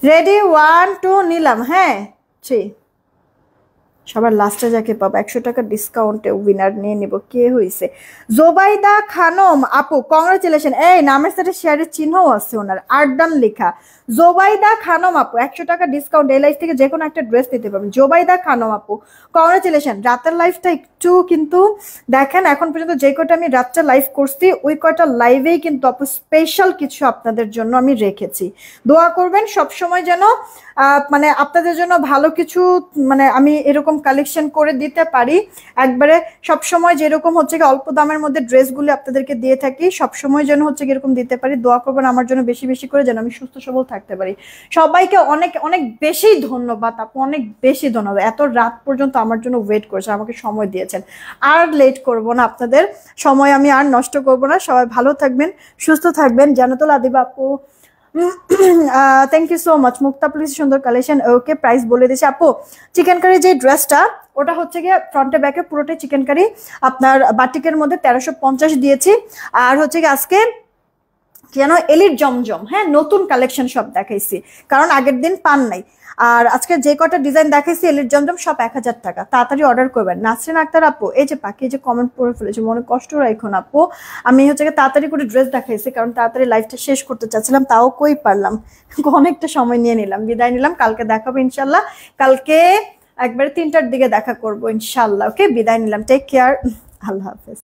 রেডি, 1 2 নিলাম। হ্যাঁ 3, সবার লাস্টে যাকে পাবো 100 টাকা ডিসকাউন্টে উইনার নিয়ে নিব। কে হয়েছে? জোবাইদা খানম আপু, কংগ্রেচুলেশন। এই নামের সাথে শেয়ারের চিহ্নও আছে ওনার, আরদান লেখা। জোবাইদা খানম আপু 100 টাকা ডিসকাউন্ট, এই লাইফ থেকে যে কোনো একটা ড্রেস নিতে পারবেন। জোবাইদা খানম আপু কংগ্রেচুলেশন। রাতের লাইফটা একটু কিন্তু দেখেন, এখন পর্যন্ত যে কয়টা আমি রাত্রে লাইভ করছি ওই কয়টা লাইভেই কিন্তু আপু স্পেশাল কিছু আপনাদের জন্য আমি রেখেছি। দোয়া করবেন সবসময় যেন মানে আপনাদের জন্য ভালো কিছু, মানে আমি এরকম কালেকশন করে দিতে পারি। একবারে সবসময় যেরকম হচ্ছে কি অল্প দামের মধ্যে ড্রেসগুলি আপনাদেরকে দিয়ে থাকি, সবসময় যেন হচ্ছে কি এরকম দিতে পারি। দোয়া করবেন আমার জন্য বেশি বেশি করে, যেন আমি সুস্থ সবল থাকতে পারি। সবাইকে অনেক অনেক বেশি ধন্যবাদ আপু, অনেক বেশি ধন্যবাদ। এত রাত পর্যন্ত আমার জন্য ওয়েট করেছেন, আমাকে সময় দিয়েছেন। আর লেট করব না, আপনাদের সময় আমি আর নষ্ট করব না। সবাই ভালো থাকবেন, সুস্থ থাকবেন। জানাতুল আদিবা আপু thank you so much. Mukta পুলিশ সুন্দর কালেকশন, ওকে প্রাইস বলে দিয়েছে আপু। চিকেন কারি যে ড্রেসটা ওটা হচ্ছে গিয়ে ফ্রন্টে ব্যাকে পুরোটাই চিকেন কারি, আপনার বাটিকের মধ্যে 1350 দিয়েছি। আর হচ্ছে গিয়ে আজকে যেন এলিট জমজম, হ্যাঁ নতুন কালেকশন সব দেখাইছি, কারণ আগের দিন পান নাই। আর আজকে যে কটা ডিজাইন দেখাইছি এলিট জমজম সব 1000 টাকা। তাড়াতাড়ি অর্ডার করবেন। নাসরিন আক্তার আপু, এই যে পাখি যে কমেন্ট করে ফেলেছে, মনে কষ্ট রাখো না আপু। আমি হচ্ছে তাড়াতাড়ি করে ড্রেস দেখাইছি, কারণ তাড়াতাড়ি লাইফটা শেষ করতে চাচ্ছিলাম, তাও কই পারলাম, অনেকটা সময় নিয়ে নিলাম। বিদায় নিলাম, কালকে দেখাবো ইনশাল্লাহ। কালকে একবারে 3টার দিকে দেখা করবো ইনশাল্লাহ। ওকে, বিদায় নিলাম, টেক কেয়ার, আল্লাহ হাফেজ।